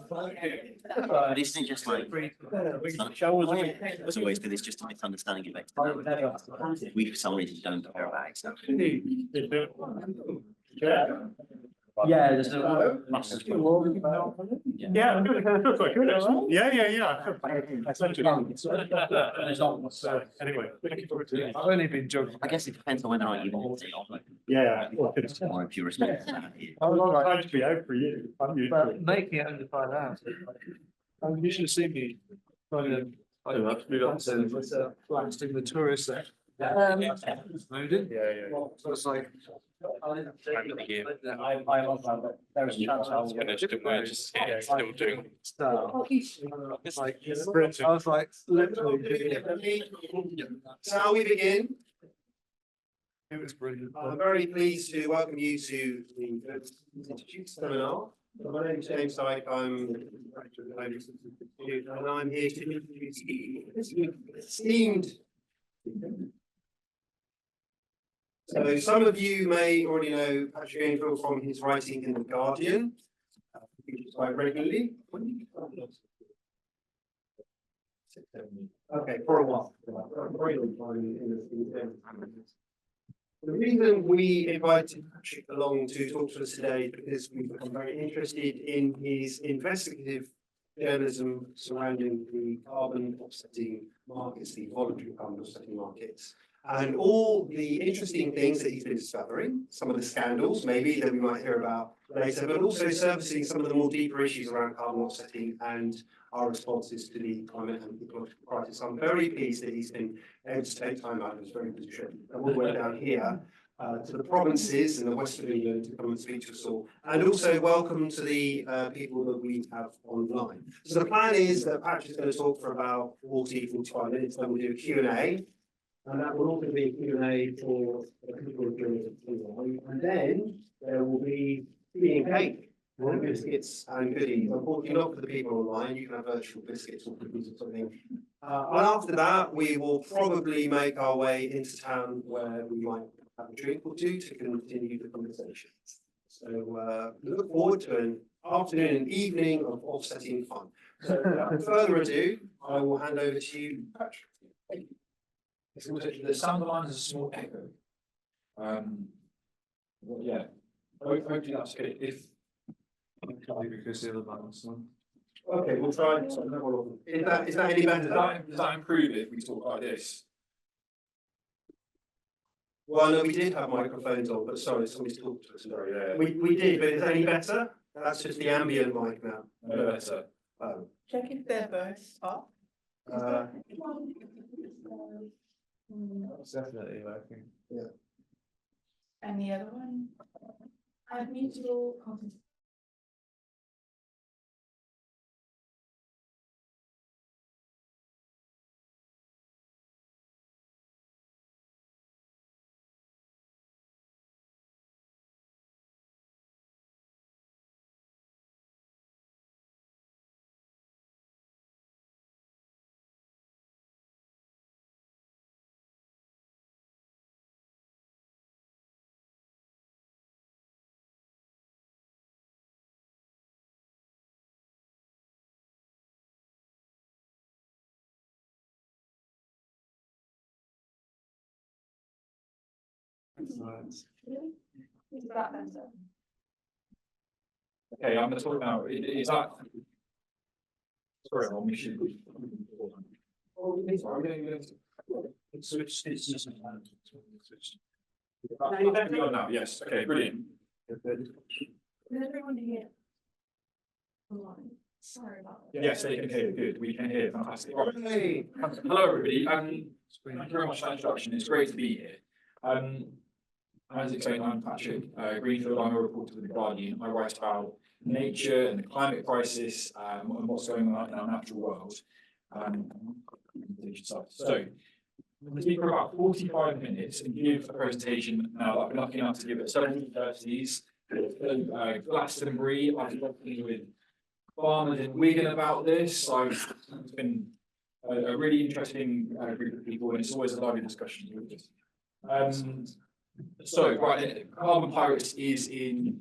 But isn't it just like, as always, but it's just a misunderstanding of externality. We for some reason don't care about externality. Yeah, there's no. Yeah, anyway, I've only been joking. I guess it depends on whether or not you want to. yeah. Or if you're responsible. I was trying to be out for you. But making it under 5 hours. You should have seen me trying to blasting the tourists there. Loaded. Yeah. So it's like. There was a chance I was finished and we're just still doing It's like, I was like, literally. Shall we begin? It was brilliant. I'm very pleased to welcome you to the GSI Seminar. My name is James Dyke. I'm here to introduce esteemed. So some of you may already know Patrick Greenfield from his writing in The Guardian, quite regularly. Okay, for a while. The reason we invited Patrick along to talk to us today is because we've become very interested in his investigative journalism surrounding the carbon offsetting markets, the voluntary carbon offsetting markets, and all the interesting things that he's been discovering, some of the scandals maybe that we might hear about later, but also servicing some of the more deeper issues around carbon offsetting and our responses to the climate and ecological crisis. I'm very pleased that he's been able to take time out of his very busy schedule all the way down here to the provinces in the west of England to come and speak to us all. And also welcome to the people that we have online. So the plan is that Patrick's going to talk for about 45 minutes, then we'll do a Q&A. And that will also be a Q&A for the people who are doing it. And then there will be tea and cake, biscuits and goodies. Unfortunately, not for the people online. You can have virtual biscuits or cookies or something. And after that, we will probably make our way into town where we might have a drink or two to continue the conversation. So look forward to an afternoon and evening of offsetting fun. So without further ado, I will hand over to you, Patrick. Thank you. The sound line is a small echo. Yeah, hopefully that's good. If Because the other buttons on. Okay, we'll try. Is that any better? does that improve if we talk like this? Well, no, we did have microphones on, but sorry, somebody's talked to us. Sorry, yeah. We did, but is that any better? That's just the ambient mic now. No better. Check if they're both off. It's definitely working. Yeah. And the other one? I've muted all comments. Is that better? Okay, I'm going to talk now. Is that? Sorry, I'll miss you. Now, yes. Okay, brilliant. Is everyone here? Sorry about that. Yes, they can hear. Good. We can hear. Fantastic. Right. Hello, everybody. Thank you very much for that introduction. It's great to be here. As explained, I'm Patrick Greenfield. I'm a reporter with The Guardian. I write about nature and the climate crisis and what's going on in our natural world. So, I'm going to speak for about 45 minutes and give a presentation now that I've been lucky enough to give at several universities. Glastonbury, I've been working with farmers in Wigan about this. It's been a really interesting group of people, and it's always a lively discussion. So, right, Carbon Pirates is in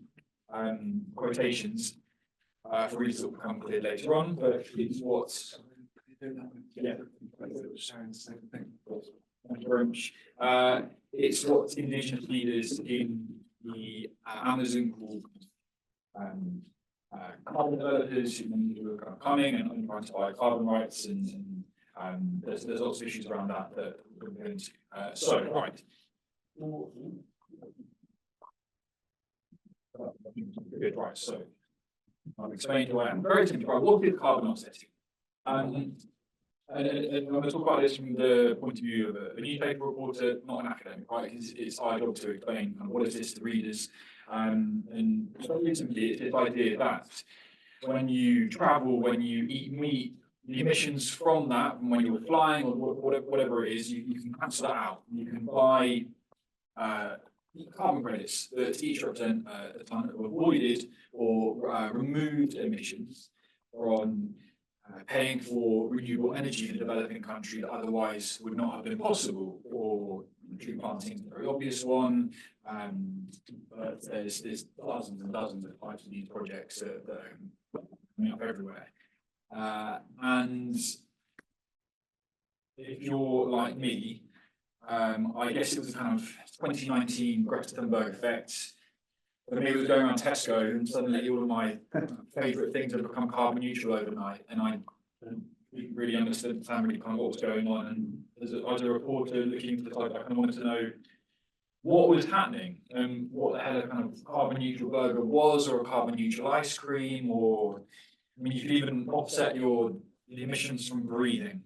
quotations. for reasons that will become clear later on, but it's what, yeah. Thank you very much. It's what Indigenous leaders in the Amazon called carbon developers who are coming and trying to buy carbon rights, and there's lots of issues around that we're going to. So, right. Good, right. So, I've explained why I'm very simply right. What is carbon offsetting? And I'm going to talk about this from the point of view of a newspaper reporter, not an academic, right? It's our job to explain kind of what is this to readers. And very simply, it's this idea that when you travel, when you eat meat, the emissions from that, when you're flying or whatever it is, you can cancel that out. You can buy carbon credits that each represent a ton of avoided or removed emissions from paying for renewable energy in a developing country that otherwise would not have been possible, or tree planting is a very obvious one, but there's dozens and dozens of types of these projects that are coming up everywhere. And if you're like me, I guess it was a kind of 2019 Greta Thunberg effect. For me, it was going around Tesco, and suddenly all of my favourite things had become carbon neutral overnight, and I didn't really understand really kind of what was going on. And as a reporter looking into the site, I kind of wanted to know what was happening and what the hell a kind of carbon neutral burger was, or a carbon neutral ice cream, or I mean, you could even offset the emissions from breathing.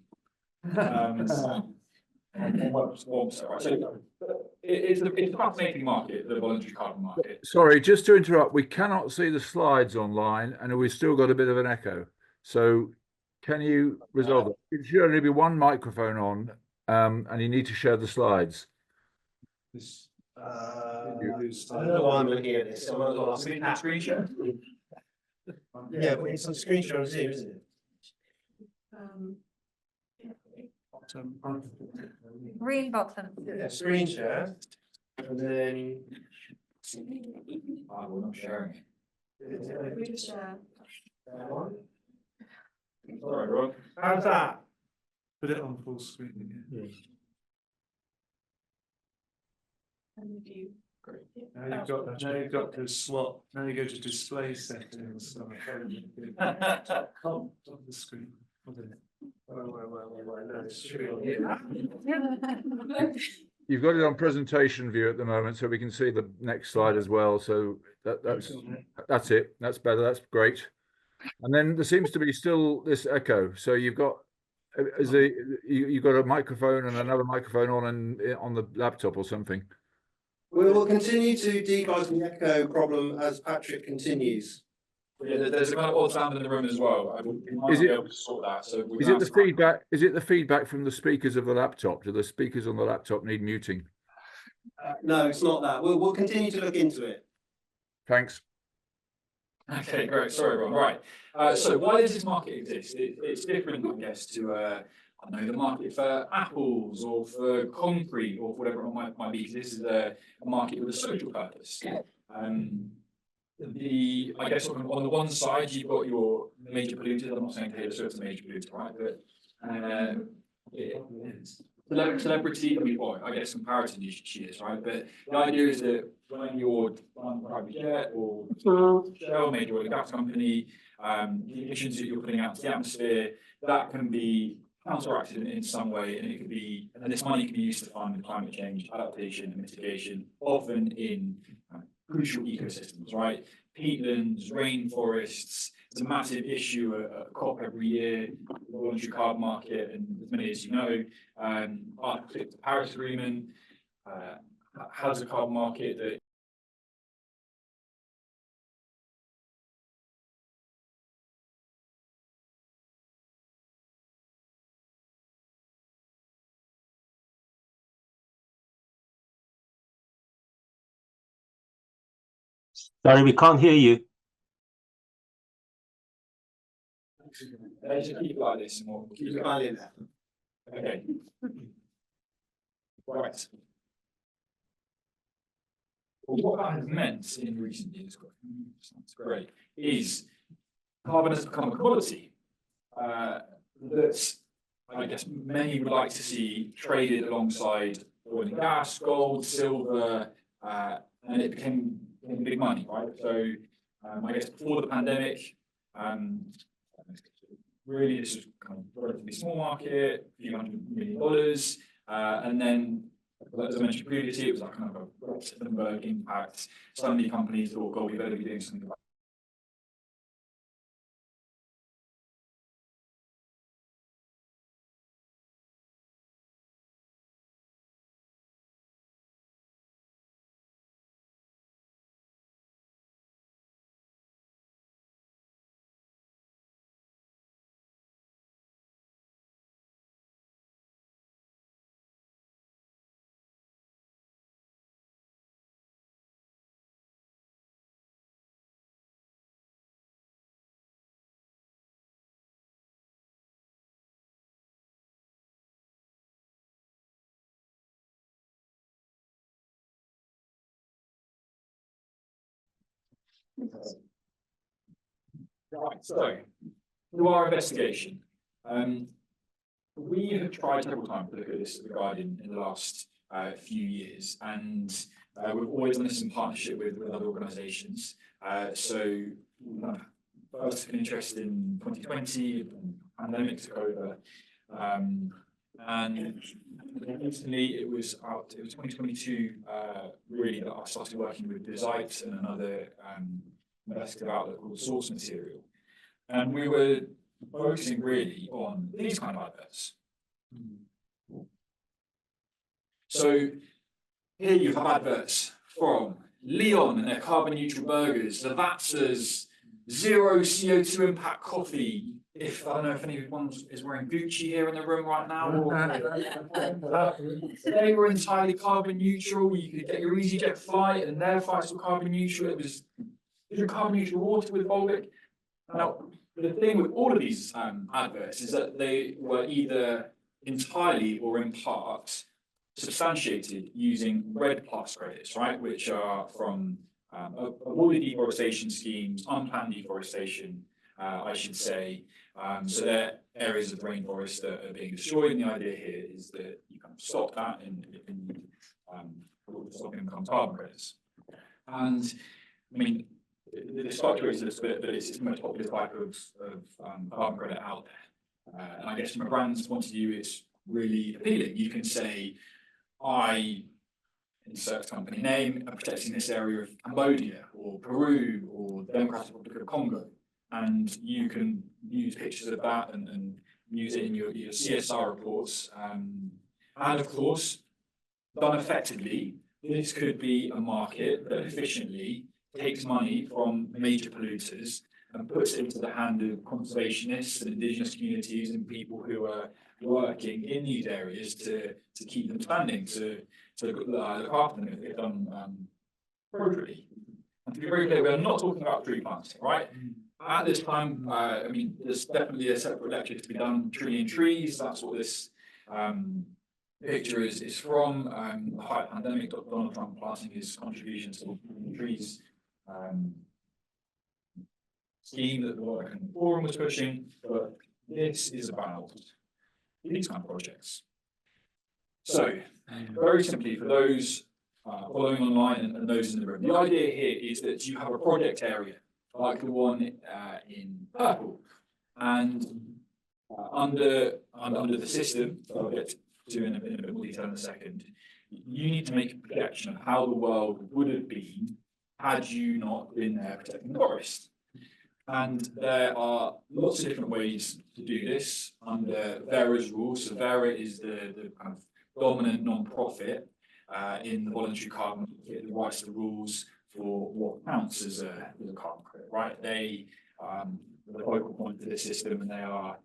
It's a fascinating market, the voluntary carbon market. Sorry, just to interrupt, we cannot see the slides online and we've still got a bit of an echo. So can you resolve it? It should only be one microphone on, and you need to share the slides. I don't know why I'm looking at this. So I'm not asking that screen share. Yeah, but it's on screen share on Zoom, isn't it? Green bottom. Yeah, screen share, and then. We're not sharing it. We just share. Sorry, everyone. How's that? Put it on full screen again. And view. Great. Now you've got the swap. Now you go to display settings. On the screen. You've got it on presentation view at the moment, so we can see the next slide as well. So that's it. That's better. That's great. And then there seems to be still this echo. So you've got you've got a microphone and another microphone on the laptop or something. We will continue to debug the echo problem as Patrick continues. Yeah, there's a kind of odd sound in the room as well. Is it able to sort that? So is it the feedback? Is it the feedback from the speakers of the laptop? Do the speakers on the laptop need muting? No, it's not that. We'll continue to look into it. Thanks. Okay, great. Sorry, everyone. Right. So why does this market exist? It's different, I guess, to I don't know, the market for apples or for concrete or whatever it might be. This is a market with a social purpose. I guess on the one side you've got your major polluters. I'm not saying Taylor Swift's a major polluter, right? But celebrity, I guess comparatively she is, right? But the idea is that when you're on a private jet or Shell, major oil and gas company, the emissions that you're putting out to the atmosphere, that can be counteracted in some way, and it could be, and this money can be used to fund climate change adaptation and mitigation, often in crucial ecosystems, right? Peatlands, rainforests. It's a massive issue at COP every year, the voluntary carbon market, and as many as you know, the Paris Agreement has a carbon market that Sorry, we can't hear you. Let's just keep it like this and we'll keep it in there. okay. Right. Well, what that has meant in recent years, that's great, is carbon has become a commodity that I guess many would like to see traded alongside oil and gas, gold, silver, and it became big money, right? So I guess before the pandemic, really this was kind of a relatively small market, a few $100 million, and then, as I mentioned previously, it was like kind of a Rosenberg impact. Suddenly companies thought, God, we better be doing something about Right, so through our investigation, we have tried several times to look at this regarding in the last few years, and we've always done this in partnership with other organisations. So first took an interest in 2020, and pandemic took over, and recently it was 2022 really that I started working with GSI and another investigative outlet called Source Material, and we were focusing really on these kind of adverts. So here you have adverts from Leon and their carbon neutral burgers, Lavazza's zero CO2 impact coffee. If I don't know if anyone is wearing Gucci here in the room right now, or they were entirely carbon neutral. You could get your EasyJet flight, and their flights were carbon neutral. It was carbon neutral water with Volvic. Now, the thing with all of these adverts is that they were either entirely or in part substantiated using REDD+ credits, right, which are from avoided deforestation schemes, unplanned deforestation, I should say. So they're areas of the rainforest that are being destroyed, and the idea here is that you kind of stop that and stopping becomes carbon credits. And I mean, this fluctuates a little bit, but it's the most popular type of carbon credit out there. And I guess from a brand's point of view, it's really appealing. You can say, I insert company name, I'm protecting this area of Cambodia or Peru or the Democratic Republic of Congo. And you can use pictures of that and use it in your CSR reports. And of course, done effectively, this could be a market that efficiently takes money from major polluters and puts it into the hand of conservationists and indigenous communities and people who are working in these areas to keep them standing, to look after them if they're done appropriately. And to be very clear, we're not talking about tree planting, right? At this time, I mean, there's definitely a separate lecture to be done, Trillion Trees. That's what this picture is from. The height of the pandemic, Donald Trump planting his contributions to the trees scheme that the World Economic Forum was pushing, but this is about these kind of projects. So, very simply, for those following online and those in the room, the idea here is that you have a project area, like the one in purple, and under the system, that I'll get to in a bit more detail in a second, you need to make a projection of how the world would have been had you not been there protecting the forest. And there are lots of different ways to do this under Vera's rules. So Vera is the kind of dominant non-profit in the voluntary carbon market that writes the rules for what counts as a carbon credit, right? They are the focal point of the system, and they are,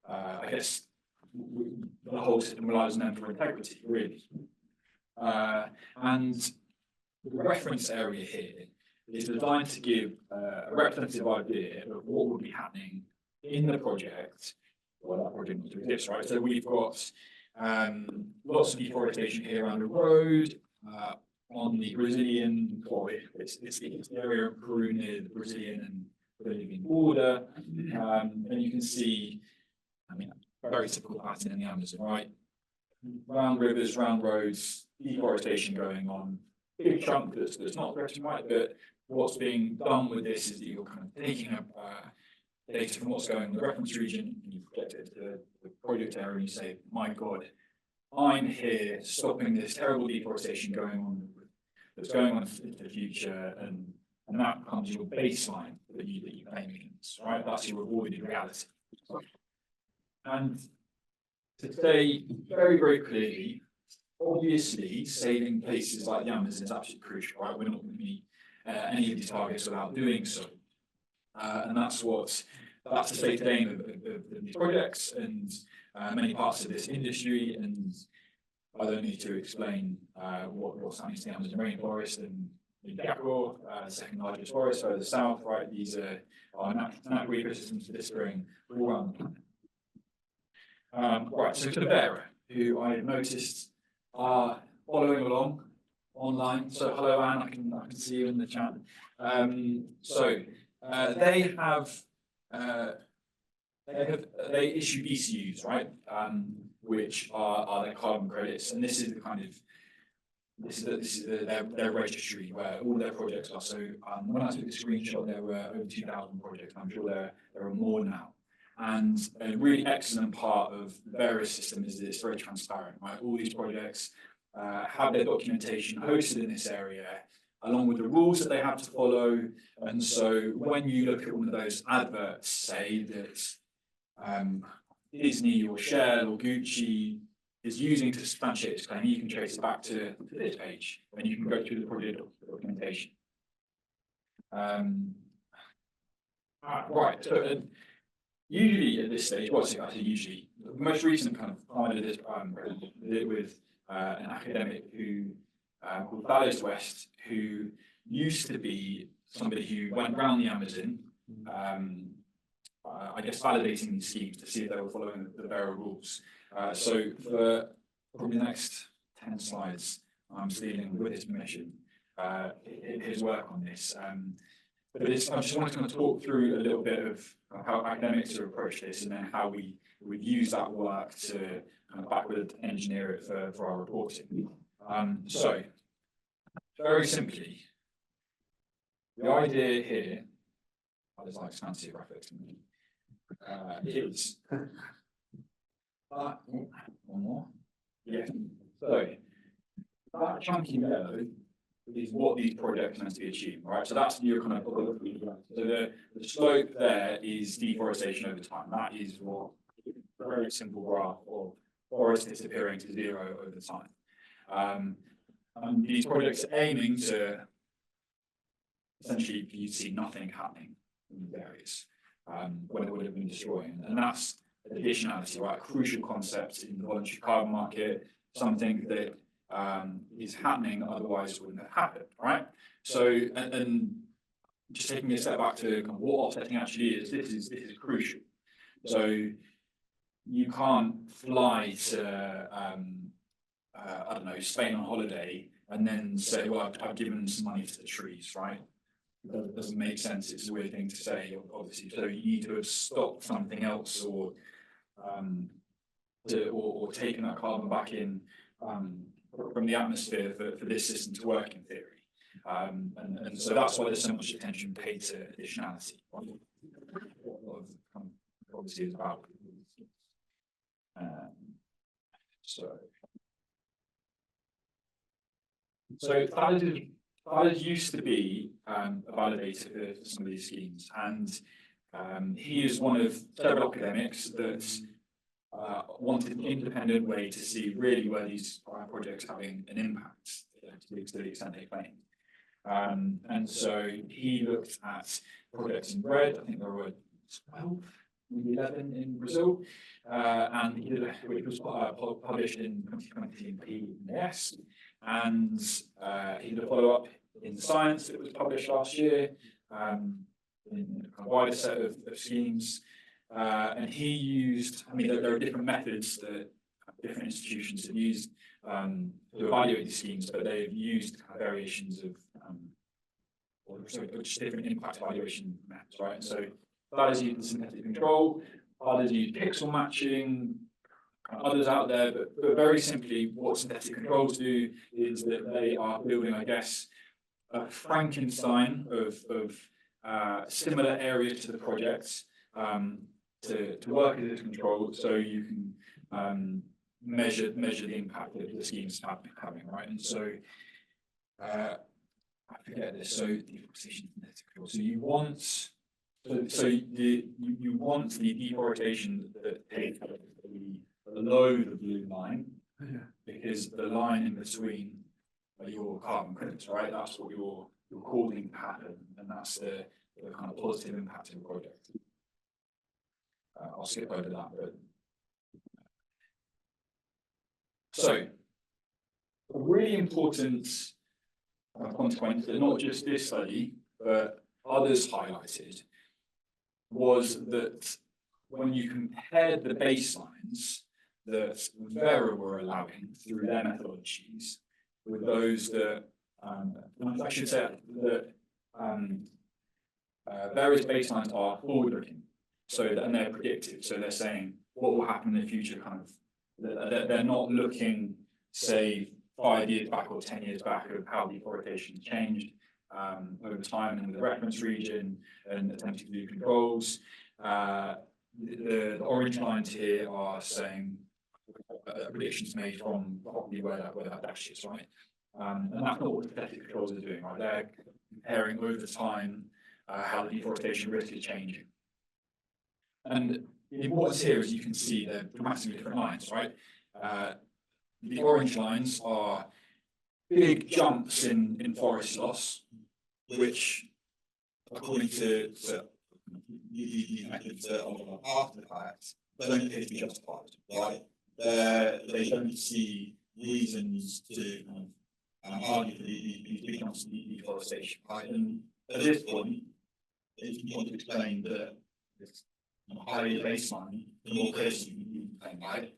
I guess, the whole system relies on them for integrity, really. And the reference area here is designed to give a representative idea of what would be happening in the project, well, that project doesn't exist, right? So we've got lots of deforestation here around the road, on the Brazilian, well, it's the area of Peru near the Brazilian and the living order, and you can see, I mean, very typical pattern in the Amazon, right? Round rivers, round roads, deforestation going on, big chunk that's not threatened, right? But what's being done with this is that you're kind of taking up data from what's going on in the reference region, and you project it to the project area, and you say, my God, I'm here stopping this terrible deforestation that's going on into the future, and that becomes your baseline that you claim against, right? That's your rewarded reality. And to say very, very clearly, obviously, saving places like the Amazon is absolutely crucial, right? We're not going to meet any of these targets without doing so. And that's the stated aim of these projects and many parts of this industry. And I don't need to explain what's happening to the Amazon rainforest and the Ecuador, the second largest forest further south, right? These are natural ecosystems for disappearing all around the planet. Right, so to Vera, who I noticed are following along online. So hello, Anne, I can see you in the chat. They issue BCUs, right? Which are their carbon credits, and this is their registry where all their projects are. So when I took the screenshot, there were over 2,000 projects. I'm sure there are more now. And a really excellent part of the various system is that it's very transparent, right? All these projects have their documentation hosted in this area, along with the rules that they have to follow. And so when you look at one of those adverts, say that Disney or Shell or Gucci is using to substantiate this claim, you can trace it back to this page, and you can go through the project documentation. Right, so usually at this stage, I say usually, the most recent kind of I did this did it with an academic who called Valles West, who used to be somebody who went around the Amazon, I guess validating these schemes to see if they were following the Vera rules. So for probably the next 10 slides, I'm dealing with his permission, his work on this. But I just wanted to kind of talk through a little bit of how academics have approached this, and then how we would use that work to kind of backward engineer it for our reporting. So, very simply, the idea here, I just like fancy graphics, is one more. Yeah. So that chunky yellow is what these projects are meant to be achieving, right? So that's your kind of so the slope there is deforestation over time. That is what a very simple graph of forest disappearing to zero over time. And these projects are aiming to essentially you see nothing happening in these areas when it would have been destroying, and that's additionality, right? A crucial concept in the voluntary carbon market, something that is happening otherwise wouldn't have happened, right? So, and just taking a step back to kind of what offsetting actually is, this is crucial. So you can't fly to I don't know, Spain on holiday and then say, well, I've given some money to the trees, right? That doesn't make sense. It's a weird thing to say, obviously. So you need to have stopped something else, or taken that carbon back in from the atmosphere for this system to work in theory. And so that's why there's so much attention paid to additionality. What a lot of obviously is about. So Valles used to be a validator for some of these schemes, and he is one of several academics that wanted an independent way to see really where these projects having an impact to the extent they claim. And so he looked at projects in red. I think there were 12, maybe 11 in Brazil, and he did which was published in 2020 in PNAS. And he did a follow-up in Science that was published last year in a wider set of schemes. And he used, I mean, there are different methods that different institutions have used to evaluate these schemes, but they've used variations of just different impact evaluation methods, right? And so others use synthetic control, others use pixel matching, others out there, but very simply, what synthetic controls do is that they are building, I guess, a Frankenstein of similar areas to the projects to work as a control, so you can measure the impact that the scheme's having, right? And so I forget this. So deforestation synthetic control. So you want you want the deforestation that takes below the blue line, because the line in between are your carbon credits, right? That's what you're causing to happen, and that's the kind of positive impact of the project. I'll skip over that, but so a really important consequence that not just this study but others highlighted was that when you compared the baselines that Vera were allowing through their methodologies with those that I should say that Vera's baselines are forward-looking, and they're predictive. So they're saying what will happen in the future. Kind of, they're not looking, say, 5 years back or 10 years back of how deforestation changed over time in the reference region and attempting to do controls. The orange lines here are saying predictions made from probably where that dash is, right? And that's not what synthetic controls are doing, right? They're comparing over time how the deforestation risk is changing. And the importance here is you can see they're dramatically different lines, right? The orange lines are big jumps in forest loss, which, according to these methods that are after the fact, don't appear to be justified, right? They don't see reasons to argue for these big jumps in deforestation, right? And at this point, it's important to explain that this higher the baseline, the more criticism you can claim, right?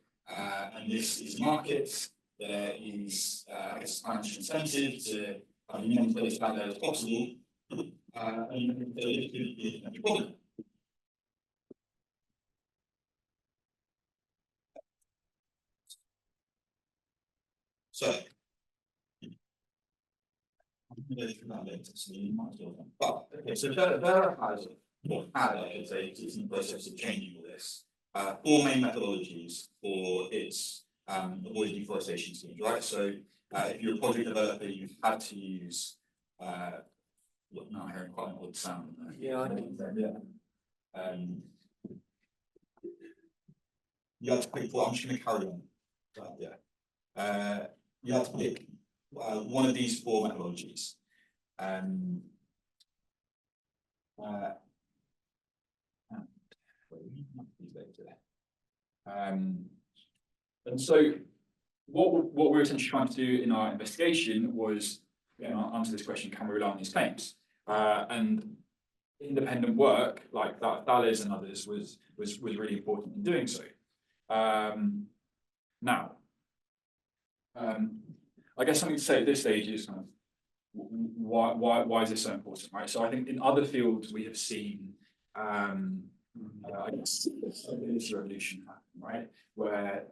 And this is markets. There is, I guess, financial incentive to have as many places out there as possible, and it's a problem. So, but okay, so Vera has, I should say, it's in the process of changing all this. 4 main methodologies for its avoid deforestation schemes, right? So if you're a project developer, you've had to use look, now I'm hearing quite an odd sound. Yeah. You have to pick I'm just going to carry on. You have to pick one of these 4 methodologies. And so what we're essentially trying to do in our investigation was answer this question: can we rely on these claims? And independent work like that, Thales and others, was really important in doing so. Now, I guess something to say at this stage is kind of why is this so important, right? So I think in other fields we have seen I guess this revolution happen, right? Where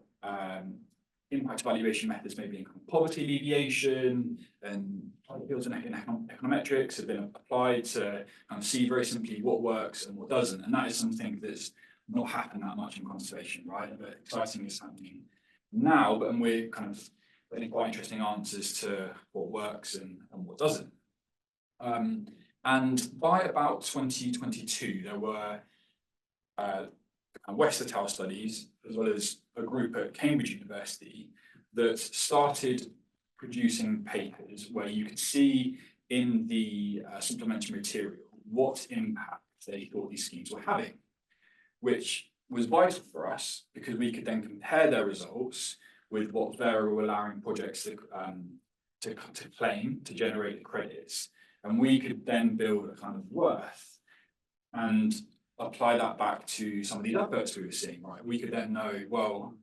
impact evaluation methods, maybe in poverty alleviation and other fields in econometrics, have been applied to kind of see very simply what works and what doesn't. And that is something that's not happened that much in conservation, right? But exciting is happening now, and we're kind of getting quite interesting answers to what works and what doesn't. And by about 2022, there were Exeter studies, as well as a group at Cambridge University, that started producing papers where you could see in the supplementary material what impact they thought these schemes were having, which was vital for us because we could then compare their results with what Vera were allowing projects to claim to generate the credits, and we could then build a kind of worth and apply that back to some of these efforts we were seeing, right? We could then know, well,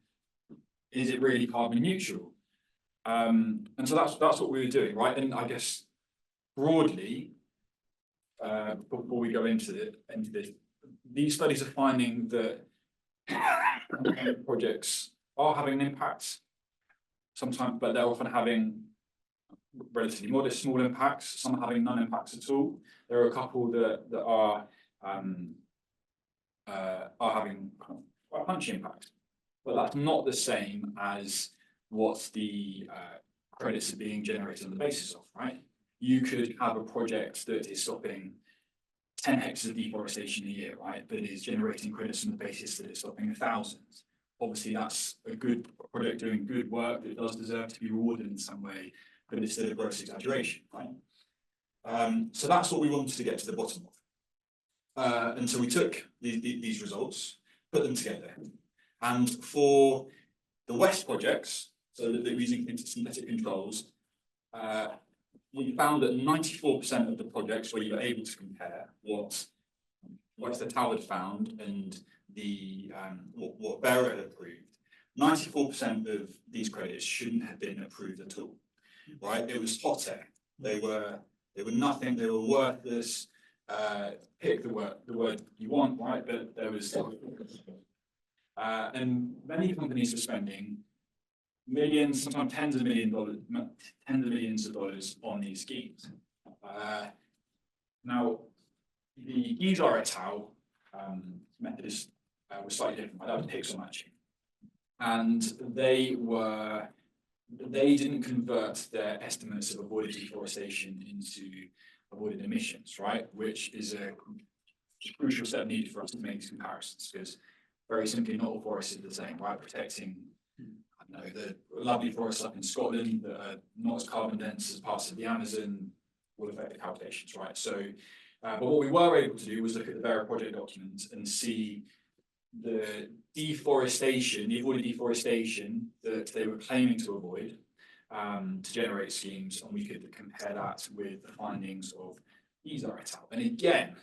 is it really carbon neutral? And so that's what we were doing, right? And I guess broadly, before we go into this. These studies are finding that projects are having an impact sometimes, but they're often having relatively modest, small impacts. Some are having none impacts at all. There are a couple that are having quite a punchy impact, but that's not the same as what the credits are being generated on the basis of, right? You could have a project that is stopping 10 hectares of deforestation a year, right? But is generating credits on the basis that it's stopping 1,000. Obviously, that's a good project doing good work that does deserve to be rewarded in some way, but it's still a gross exaggeration, right? So that's what we wanted to get to the bottom of. And so we took these results, put them together. And for the West projects, so that they're using synthetic controls, we found that 94% of the projects where you were able to compare what the Tower had found and the what Bearer had approved, 94% of these credits shouldn't have been approved at all, right? It was hot air. They were nothing. They were worthless. Pick the word you want, right? But there was, and many companies were spending millions, sometimes tens of millions of dollars on these schemes. Now, the GSI et al. Method was slightly different. That was pixel matching, and they didn't convert their estimates of avoided deforestation into avoided emissions, right? Which is a crucial step needed for us to make these comparisons, because very simply, not all forests are the same, right? Protecting, I don't know, the lovely forests up in Scotland that are not as carbon dense as parts of the Amazon will affect the calculations, right? So, but what we were able to do was look at the Bearer project document and see the deforestation, the avoided deforestation that they were claiming to avoid to generate schemes, and we could compare that with the findings of GSI et al. And again,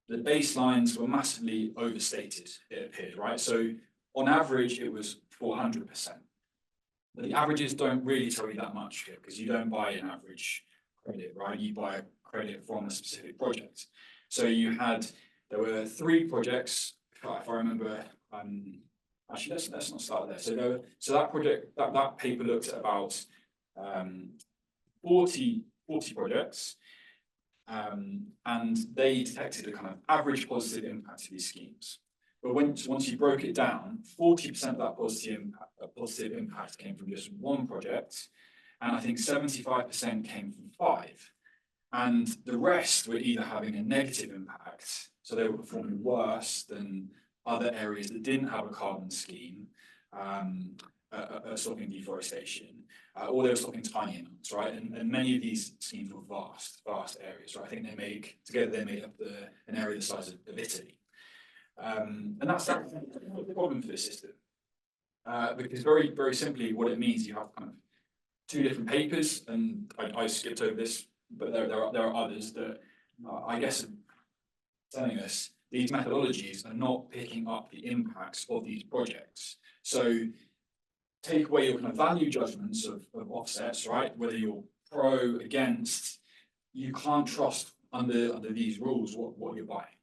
the baselines were massively overstated, it appeared, right? So on average, it was 400%. But the averages don't really tell you that much here, because you don't buy an average credit, right? You buy a credit from a specific project. So there were 3 projects, if I remember, actually let's not start there. So that project, that paper looked at about 40 projects, and they detected a kind of average positive impact of these schemes. But once you broke it down, 40% of that positive impact came from just 1 project, and I think 75% came from 5. And the rest were either having a negative impact, so they were performing worse than other areas that didn't have a carbon scheme, stopping deforestation, or they were stopping tiny amounts, right? And many of these schemes were vast areas, right? I think they made up an area the size of Italy. And that's the problem for the system, because very, very simply, what it means, you have kind of 2 different papers, and I skipped over this, but there are others that I guess are telling us these methodologies are not picking up the impacts of these projects. So take away your kind of value judgments of offsets, right? Whether you're pro, against, you can't trust under these rules what you're buying.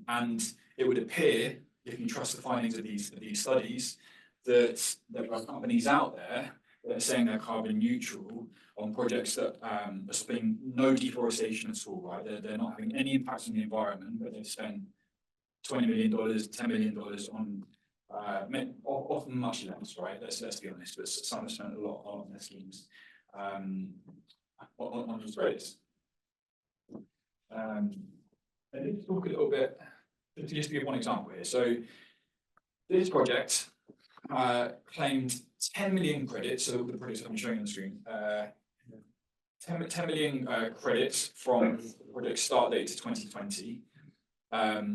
And it would appear, if you trust the findings of these studies, that there are companies out there that are saying they're carbon neutral on projects that are stopping no deforestation at all, right? They're not having any impact on the environment, but they've spent $20 million, $10 million on often much less, right? Let's be honest, but some have spent a lot on their schemes on these credits. And let's talk a little bit, just to give one example here. So this project claimed 10 million credits, so the projects I'm showing on the screen, 10 million credits from the project start date to 2020.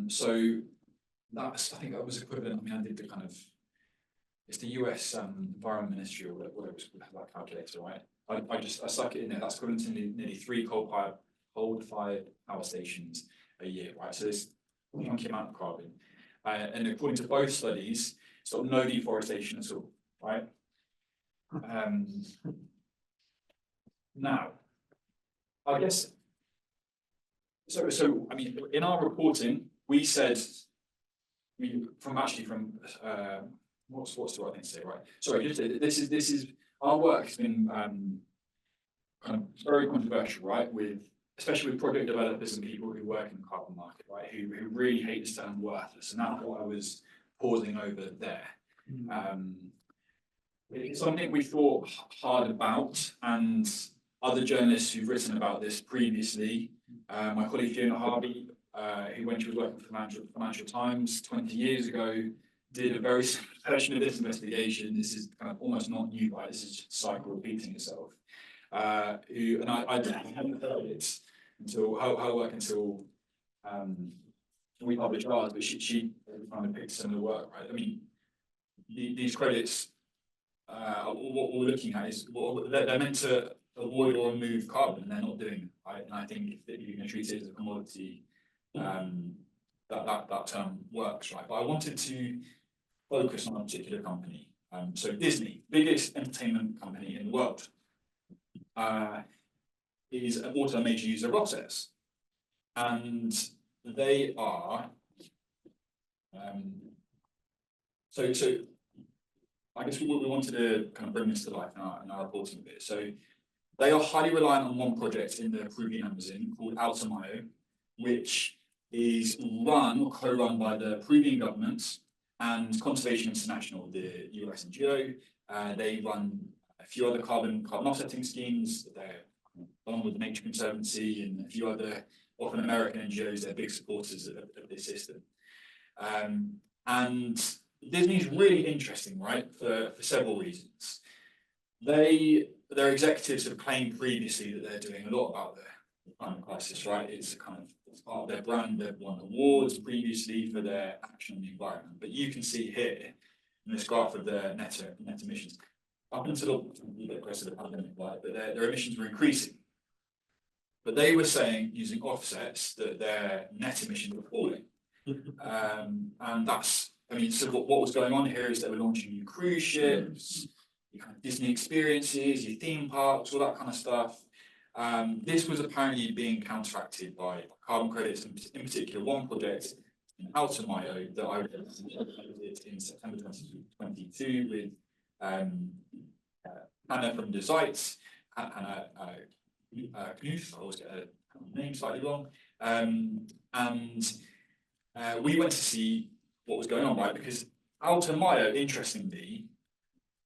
So that's, I think that was equivalent. I mean, I did the kind of, it's the US Environment Ministry or whatever it was, that calculator, right? I stuck it in there. That's equivalent to nearly 3 coal-fired power stations a year, right? So there's a chunky amount of carbon. And according to both studies, sort of no deforestation at all, right? Now, I guess So I mean, in our reporting, we said, what's the right thing to say, right? Sorry, just this is our work has been kind of very controversial, right? Especially with project developers and people who work in the carbon market, right? Who really hate the term worthless, and that's what I was pausing over there. It's something we thought hard about, and other journalists who've written about this previously, my colleague Fiona Harvey, who when she was working for Financial Times 20 years ago, did a very similar version of this investigation. This is kind of almost not new, right? This is just a cycle repeating itself. I hadn't heard it until her work until we published ours, but she kind of picked similar work, right? I mean, these credits, what we're looking at is they're meant to avoid or remove carbon, and they're not doing it, right? And I think if you can treat it as a commodity, that term works, right? But I wanted to focus on a particular company. So Disney, biggest entertainment company in the world, is also a major user of offsets, and they are. So I guess we wanted to kind of bring this to life in our reporting bit. So they are highly reliant on one project in the Peruvian Amazon called Alto Mayo, which is run or co-run by the Peruvian government and Conservation International, the US NGO. They run a few other carbon offsetting schemes. They're along with the Nature Conservancy and a few other often American NGOs. They're big supporters of this system. And Disney is really interesting, right, for several reasons. Their executives have claimed previously that they're doing a lot about the climate crisis, right? It's part of their brand. They've won awards previously for their action on the environment. But you can see here in this graph of their net emissions, up until a bit closer to the pandemic, right, but their emissions were increasing. But they were saying, using offsets, that their net emissions were falling. And that's, I mean, so what was going on here is they were launching new cruise ships, your kind of Disney experiences, your theme parks, all that kind of stuff. This was apparently being counteracted by carbon credits, in particular one project in Alto Mayo that I did in September 2022 with Hannah from GSI, Hannah Knuth, I always get her name slightly wrong, and we went to see what was going on, right? Because Alto Mayo, interestingly,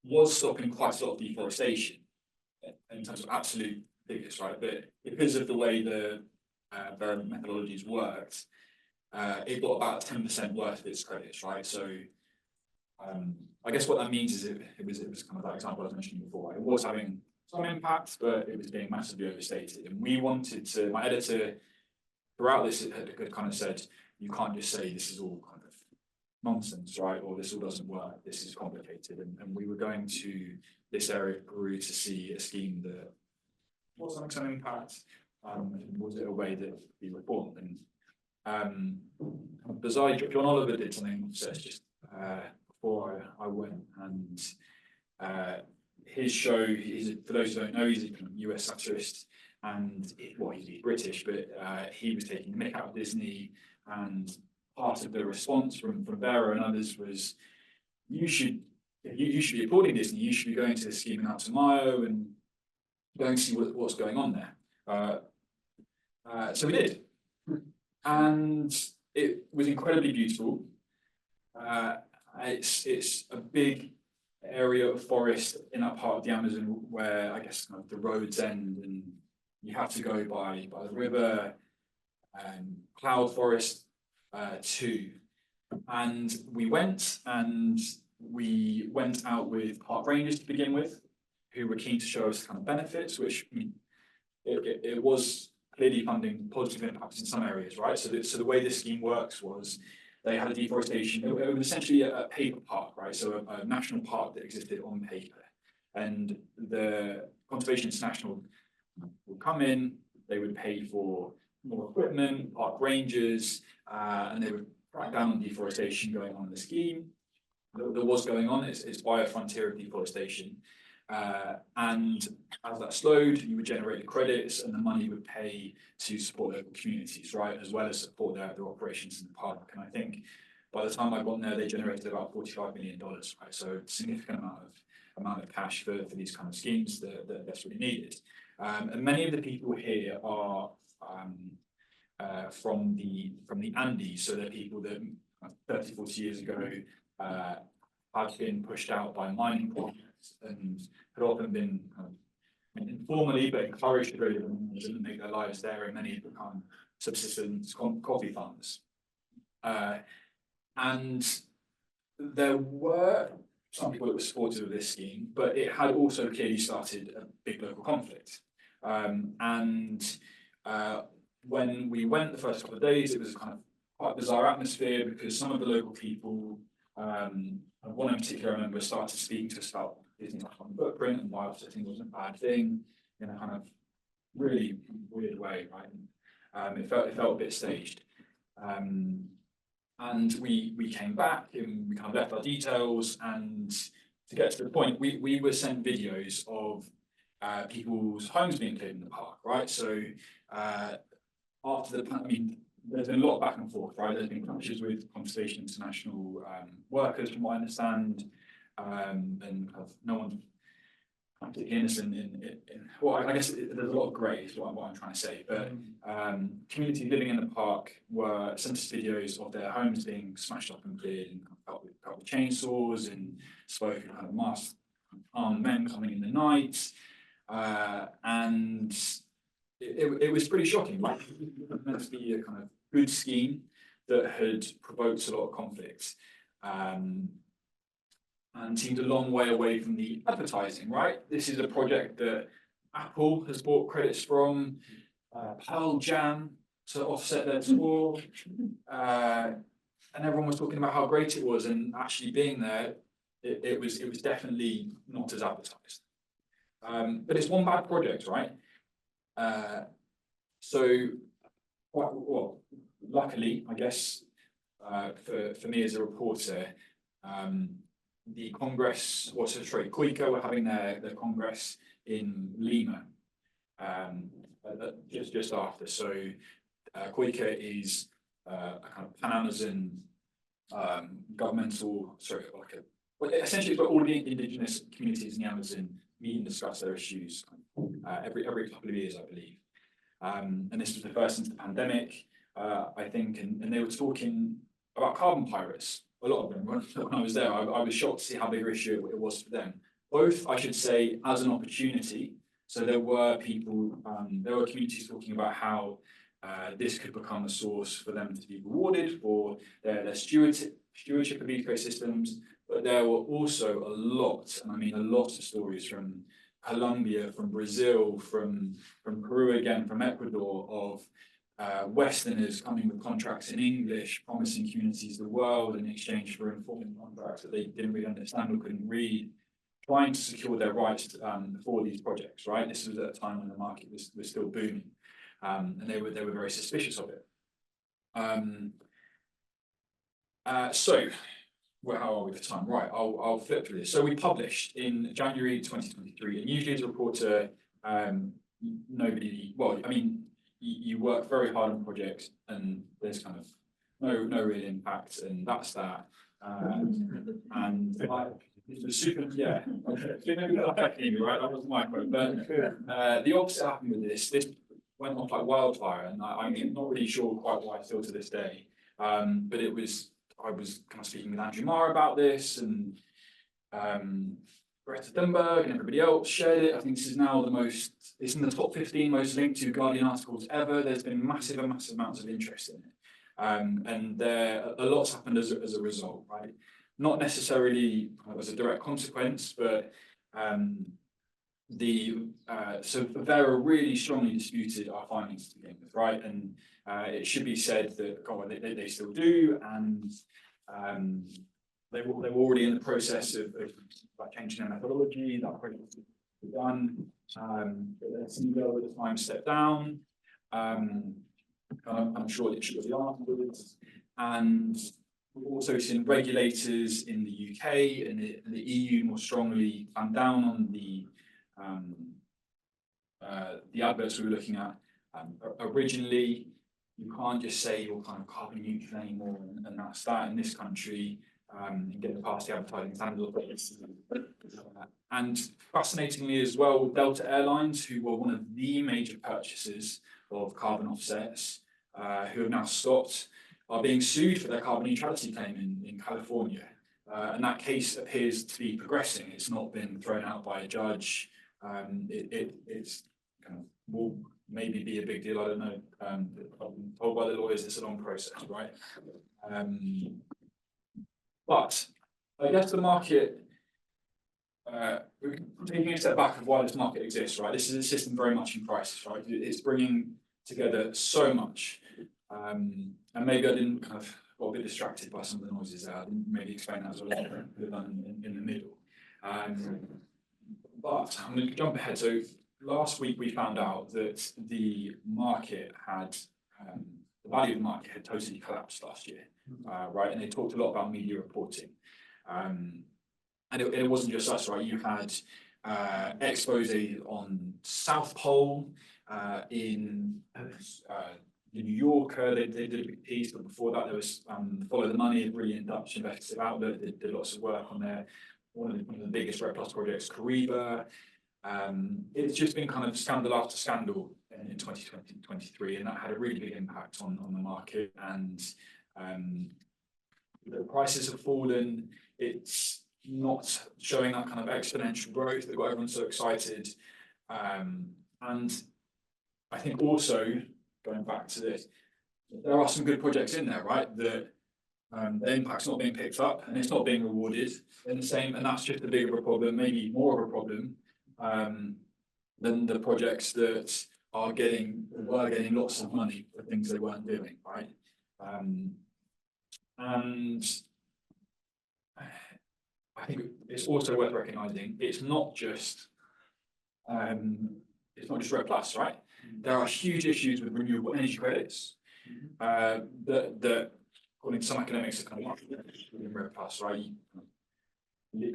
was stopping quite a lot of deforestation in terms of absolute figures, right? But because of the way the variant methodologies worked, it got about 10% worth of its credits, right? So I guess what that means is it was kind of that example I was mentioning before. It was having some impact, but it was being massively overstated. And we wanted to, my editor throughout this had kind of said, you can't just say this is all kind of nonsense, right? Or this all doesn't work, this is complicated. And we were going to this area of Peru to see a scheme that was having some impact, was it a way that could be reformed? And bizarre, John Oliver did something just before I went, and his show, for those who don't know, he's a US satirist, and he's British, but he was taking the mick out of Disney, and part of the response from Vera and others was, you should be applauding Disney, you should be going to the scheme in Alto Mayo and going to see what's going on there. So we did, and it was incredibly beautiful. It's a big area of forest in that part of the Amazon where I guess kind of the roads end, and you have to go by the river and cloud forest too. And we went out with park rangers to begin with, who were keen to show us kind of benefits, which I mean, it was clearly funding positive impacts in some areas, right? So the way this scheme works was they had a deforestation. It was essentially a paper park, right? So a national park that existed on paper, and the Conservation International would come in. They would pay for more equipment, park rangers, and they would crack down on deforestation going on in the scheme. There was going on. It's by a frontier of deforestation. And as that slowed, you would generate the credits and the money would pay to support local communities, right, as well as support their operations in the park. And I think by the time I got there, they generated about $45 million, right? So a significant amount of cash for these kind of schemes that desperately needed. And many of the people here are from the Andes, so they're people that 30, 40 years ago had been pushed out by mining projects and had often been informally but encouraged to go to the and make their lives there, and many have become subsistence coffee farmers. And there were some people that were supportive of this scheme, but it had also clearly started a big local conflict. When we went the first couple of days, it was kind of quite a bizarre atmosphere because some of the local people, one in particular I remember, started speaking to us about business carbon footprint and why offsetting wasn't a bad thing in a kind of really weird way, right? It felt a bit staged. And we came back and we kind of left our details, and to get to the point, we were sent videos of people's homes being cleared in the park, right? So after the, I mean, there's been a lot of back and forth, right? There's been clashes with Conservation International workers, from what I understand, and kind of no one's completely innocent well, I guess there's a lot of grey is what I'm trying to say, but community living in the park were sent us videos of their homes being smashed up and cleared and cut with chainsaws, and spoke of kind of masked armed men coming in the night, and it was pretty shocking. Like, it was meant to be a kind of good scheme that had provoked a lot of conflict, and seemed a long way away from the advertising, right? This is a project that Apple has bought credits from, Pearl Jam to offset their tour, and everyone was talking about how great it was, and actually being there, it was definitely not as advertised. But it's one bad project, right? Well, luckily, I guess, for me as a reporter, the Congress, COICA were having their Congress in Lima, just after. So COICA is a kind of Pan-Amazon governmental, essentially it's where all the indigenous communities in the Amazon meet and discuss their issues every couple of years, I believe. And this was the first since the pandemic, I think, and they were talking about carbon pirates. A lot of them, when I was there, I was shocked to see how big an issue it was for them. Both, I should say, as an opportunity. So there were people, there were communities talking about how this could become a source for them to be rewarded for their stewardship of ecosystems. But there were also a lot, and I mean a lot of stories from Colombia, from Brazil, from Peru again, from Ecuador, of Westerners coming with contracts in English, promising communities the world in exchange for informing contracts that they didn't really understand or couldn't read, trying to secure their rights for these projects, right? This was at a time when the market was still booming, and they were very suspicious of it. How are we for time? Right, I'll flip through this. So we published in January 2023, and usually as a reporter, you work very hard on projects and there's kind of no real impact, and that's that. And it was super, yeah. Maybe not affecting you, right? That wasn't my quote, but the opposite happened with this. This went off like wildfire, and I'm not really sure quite why still to this day. But I was kind of speaking with Andrew Marr about this, and Greta Thunberg and everybody else shared it. I think this is now it's in the top 15 most linked to Guardian articles ever. There's been massive amounts of interest in it. And a lot's happened as a result, right? Not necessarily as a direct consequence, but so Vera really strongly disputed our findings to begin with, right? And it should be said that they still do, and they were already in the process of changing their methodology. That project was done. CEO at the time stepped down. I'm sure it should be afterwards. And We've also seen regulators in the UK and the EU more strongly clamp down on the adverts we were looking at. Originally, you can't just say you're kind of carbon neutral anymore, and that's that in this country. And get past the advertising standards. And fascinatingly as well, Delta Airlines, who were one of the major purchasers of carbon offsets, who have now stopped, are being sued for their carbon neutrality claim in California. And that case appears to be progressing. It's not been thrown out by a judge. It's kind of will maybe be a big deal. I don't know. I'm told by the lawyers it's a long process, right? But I guess the market, taking a step back of why this market exists, right? This is a system very much in crisis, right? It's bringing together so much. And maybe I didn't got a bit distracted by some of the noises there. I didn't maybe explain that as well in the middle. But I'm going to jump ahead. So last week we found out that the market had, the value of the market had totally collapsed last year. Right, and they talked a lot about media reporting, and it wasn't just us, right? You had expose on South Pole in the New Yorker. They did a big piece, but before that there was Follow the Money, a brilliant Dutch investigative outlet. They did lots of work on their one of the biggest REDD+ projects, Kariba. It's just been kind of scandal after scandal in 2023, and that had a really big impact on the market. And the prices have fallen. It's not showing that kind of exponential growth that got everyone so excited. And I think also, going back to this, there are some good projects in there, right? That the impact's not being picked up and it's not being rewarded in the same, and that's just a bigger of a problem, maybe more of a problem than the projects that were getting lots of money for things they weren't doing, right? And I think it's also worth recognizing it's not just REDD+, right? There are huge issues with renewable energy credits that according to some academics are kind of in REDD+, right?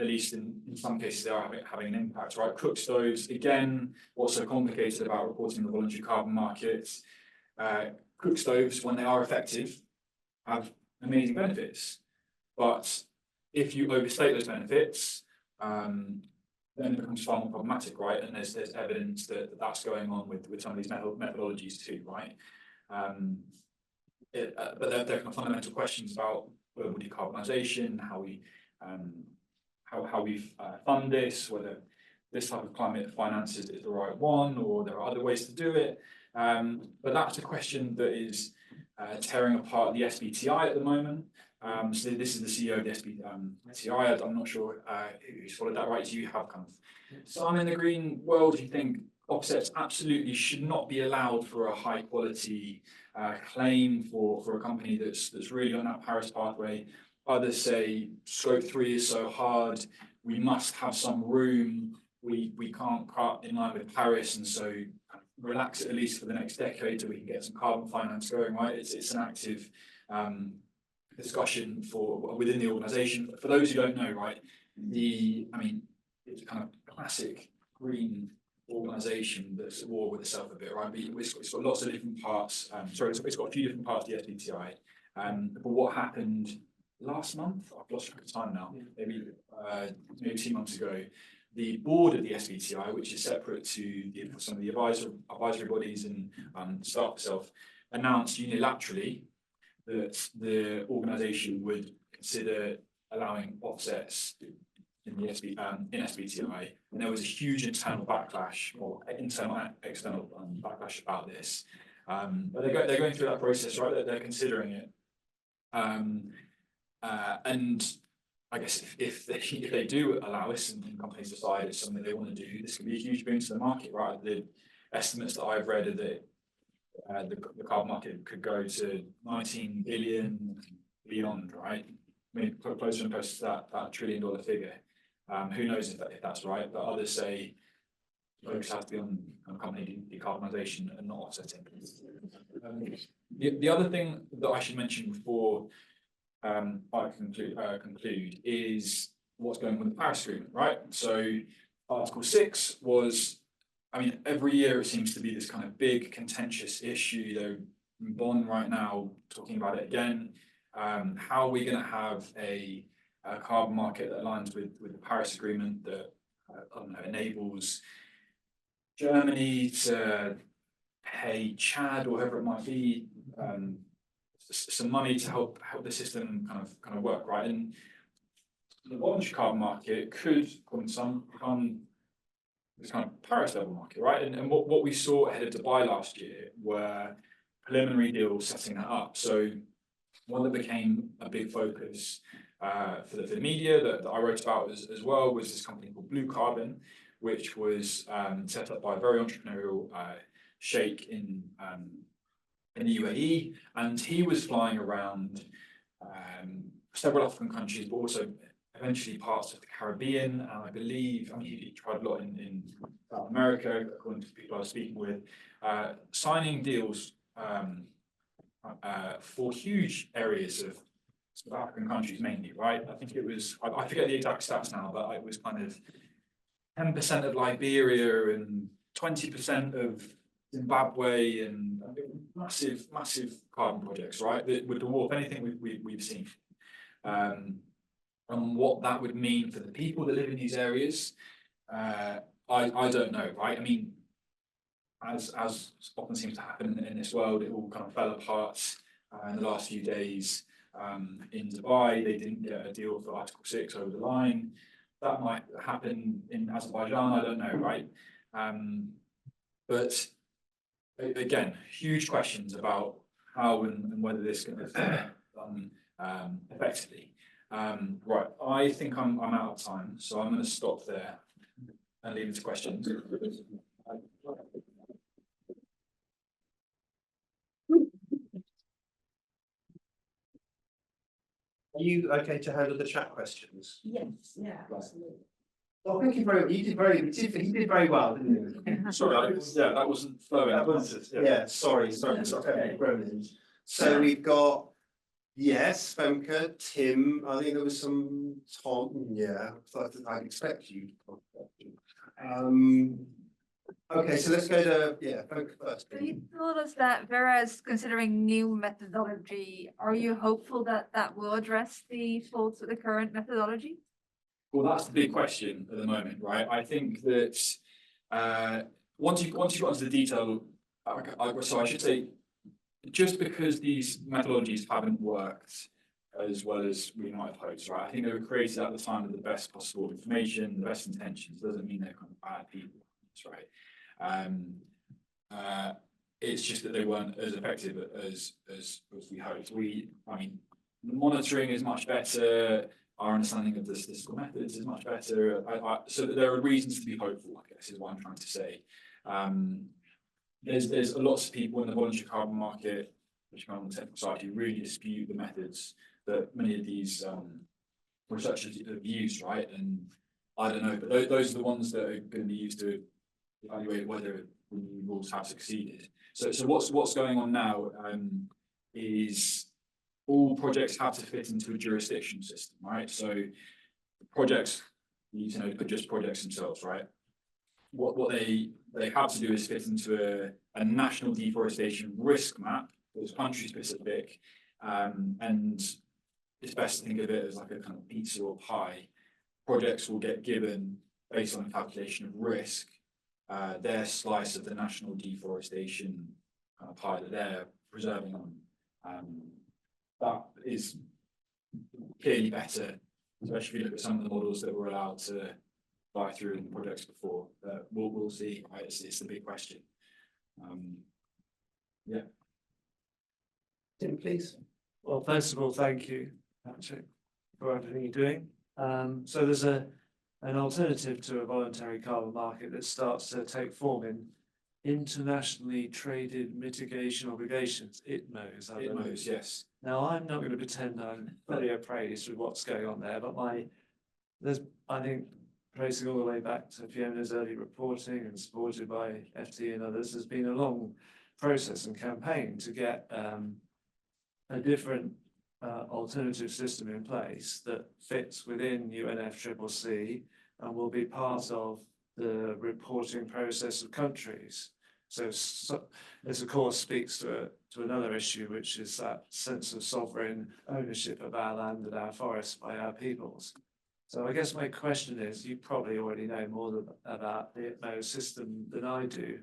At least in some cases they are having an impact, right? Cook stoves, again, what's so complicated about reporting the voluntary carbon markets? Cook stoves, when they are effective, have amazing benefits, but if you overstate those benefits, then it becomes far more problematic, right? And there's evidence that that's going on with some of these methodologies too, right? But there are kind of fundamental questions about global decarbonisation, how we fund this, whether this type of climate finance is the right one, or there are other ways to do it. But that's a question that is tearing apart the SBTI at the moment. So this is the CEO of the SBTI. I'm not sure who's followed that, right? Do you have kind of some in the green world? Do you think offsets absolutely should not be allowed for a high quality claim for a company that's really on that Paris pathway? Others say scope 3 is so hard, we must have some room. We can't cut in line with Paris, and so relax it at least for the next decade till we can get some carbon finance going, right? It's an active discussion within the organisation. For those who don't know, right, it's a kind of classic green organisation that's at war with itself a bit, right? But it's got lots of different parts. It's got a few different parts of the SBTI. But what happened last month? I've lost track of time now. Maybe 2 months ago, the board of the SBTI, which is separate to some of the advisory bodies and staff itself, announced unilaterally that the organisation would consider allowing offsets in the SBTI, and there was a huge internal backlash, or internal and external backlash about this. But they're going through that process, right? They're considering it, and I guess if they do allow this and companies decide it's something they want to do, this could be a huge boon to the market, right? The estimates that I've read are that the carbon market could go to 19 billion beyond, right? I mean, closer and closer to that $1 trillion figure. Who knows if that's right? But others say focus has to be on company decarbonisation and not offsetting. The other thing that I should mention before I conclude is what's going on with the Paris Agreement, right? So Article 6 was, I mean, every year it seems to be this kind of big contentious issue. They're in Bonn right now talking about it again. How are we going to have a carbon market that aligns with the Paris Agreement that I don't know, enables Germany to pay Chad or whoever it might be some money to help the system kind of work, right? And the voluntary carbon market could, according to some, become this kind of Paris level market, right? And what we saw ahead of Dubai last year were preliminary deals setting that up. So one that became a big focus for the media that I wrote about as well was this company called Blue Carbon, which was set up by a very entrepreneurial sheikh in the UAE, and he was flying around several African countries, but also eventually parts of the Caribbean, and I believe, I mean, he tried a lot in South America, according to people I was speaking with, signing deals for huge areas of African countries mainly, right? I think it was, I forget the exact stats now, but it was kind of 10% of Liberia and 20% of Zimbabwe, and massive carbon projects, right? That would dwarf anything we've seen. And what that would mean for the people that live in these areas, I don't know, right? I mean, as often seems to happen in this world, it all kind of fell apart in the last few days. In Dubai, they didn't get a deal for Article 6 over the line. That might happen in Azerbaijan, I don't know, right? But again, huge questions about how and whether this can be done effectively. Right, I think I'm out of time, so I'm going to stop there and leave it to questions. Are you okay to handle the chat questions? Yes, yeah, absolutely. Well, thank you very much. He did very well, didn't he? Sorry, that wasn't flowing. That was, yeah, sorry. Okay, brilliant. So we've got, yes, Femke, Tim, I think there was some Tom, yeah, I'd expect you to. Okay, so let's go to, yeah, Femke first. So you told us that whereas considering new methodology, are you hopeful that that will address the faults of the current methodology? Well, that's the big question at the moment, right? I think that once you got into the detail, so I should say, just because these methodologies haven't worked as well as we might have hoped, right? I think they were created at the time with the best possible information, the best intentions. Doesn't mean they're kind of bad people, right? It's just that they weren't as effective as we hoped. I mean, the monitoring is much better. Our understanding of the statistical methods is much better. So there are reasons to be hopeful, I guess, is what I'm trying to say. There's lots of people in the voluntary carbon market, which are on the technical side, who really dispute the methods that many of these researchers have used, right? And I don't know, but those are the ones that are going to be used to evaluate whether the new rules have succeeded. So what's going on now is all projects have to fit into a jurisdiction system, right? So projects, you need to know just projects themselves, right? What they have to do is fit into a national deforestation risk map that's country specific, and it's best to think of it as like a kind of pizza or pie. Projects will get given, based on a calculation of risk, their slice of the national deforestation pie that they're preserving on. That is clearly better, especially if you look at some of the models that were allowed to fly through in projects before. We'll see, right? It's the big question. Yeah. Tim, please. Well, first of all, thank you, Patrick, for everything you're doing. So there's an alternative to a voluntary carbon market that starts to take form in internationally traded mitigation obligations, ITMOs. Yes. Now, I'm not going to pretend I'm fully appraised with what's going on there, but there's, I think, tracing all the way back to Fiona's early reporting and supported by FT and others, has been a long process and campaign to get a different alternative system in place that fits within UNFCCC and will be part of the reporting process of countries. So this of course speaks to another issue, which is that sense of sovereign ownership of our land and our forests by our peoples. So I guess my question is, you probably already know more about the IPMO system than I do.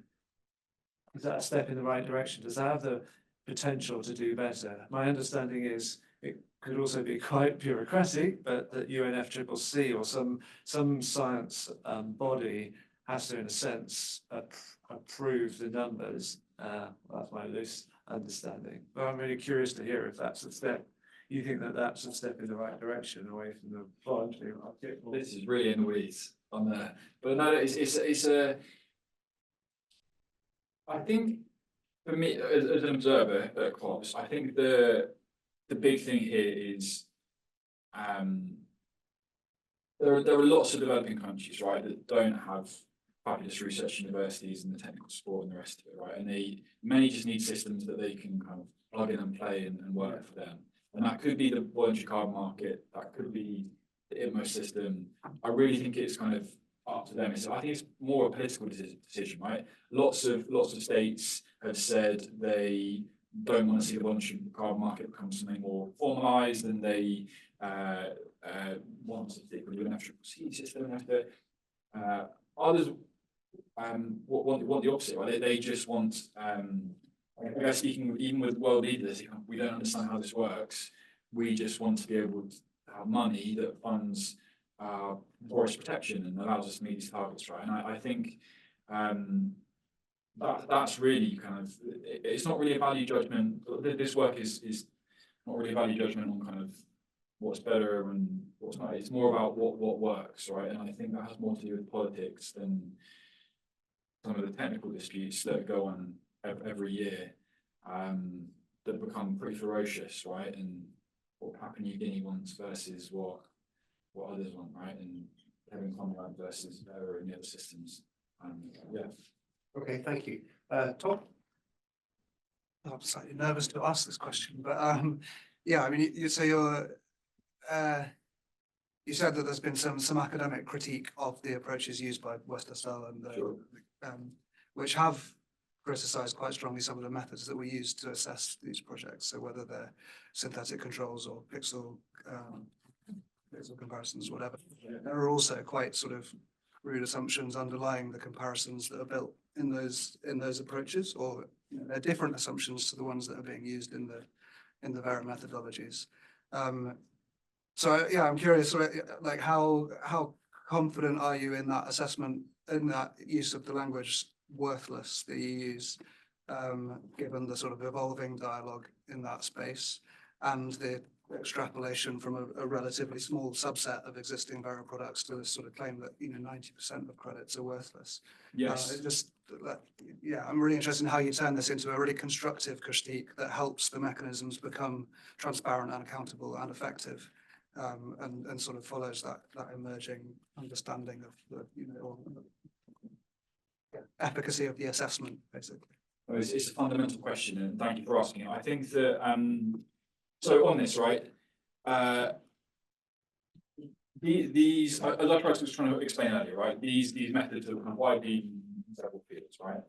Is that a step in the right direction? Does that have the potential to do better? My understanding is it could also be quite bureaucratic, but that UNFCCC or some science body has to, in a sense, approve the numbers. That's my loose understanding. But I'm really curious to hear if that's a step. You think that that's a step in the right direction away from the voluntary market? This is really in the weeds on there, but no, it's a. I think for me as an observer at COPs, I think the big thing here is there are lots of developing countries, right, that don't have fabulous research universities and the technical support and the rest of it, right, and many just need systems that they can kind of plug in and play and work for them. And that could be the voluntary carbon market, that could be the IPMO system. I really think it's kind of up to them. I think it's more a political decision, right? Lots of states have said they don't want to see the voluntary carbon market become something more formalised, and they want to stick with an FCCC system. Others want the opposite, right? They just want. I guess speaking even with world leaders, we don't understand how this works. We just want to be able to have money that funds forest protection and allows us to meet these targets, right? And I think that's really kind of, it's not really a value judgment. This work is not really a value judgment on kind of what's better and what's not. It's more about what works, right? And I think that has more to do with politics than some of the technical disputes that go on every year that become pretty ferocious, right? And what Papua New Guinea wants versus what others want, right? And having Commonwealth versus in the other systems. Yeah. Okay, thank you. Tom? I'm slightly nervous to ask this question, but yeah, I mean, you say you said that there's been some academic critique of the approaches used by Western and Sure. Which have criticised quite strongly some of the methods that we use to assess these projects. So whether they're synthetic controls or pixel comparisons, whatever. There are also quite sort of rude assumptions underlying the comparisons that are built in those approaches, or they're different assumptions to the ones that are being used in the various methodologies. So yeah, I'm curious, like how confident are you in that assessment, in that use of the language worthless that you use, given the sort of evolving dialogue in that space and the extrapolation from a relatively small subset of existing Vero products to this sort of claim that 90% of credits are worthless. Yes. Yeah, I'm really interested in how you turn this into a really constructive critique that helps the mechanisms become transparent and accountable and effective, and sort of follows that emerging understanding of the efficacy of the assessment, basically. Well, it's a fundamental question, and thank you for asking it. I think that so on this, right? These, as I was trying to explain earlier, right? These methods are kind of widely in several fields, right?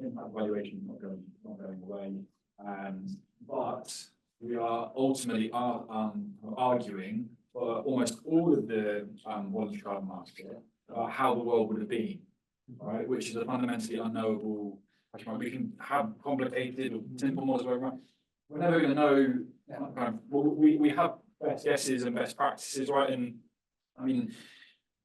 Impact evaluation not going away, but we are ultimately arguing for almost all of the voluntary carbon market about how the world would have been, right? Which is a fundamentally unknowable. We can have complicated or simple models, whatever. We're never going to know. We have best guesses and best practices, right? And I mean,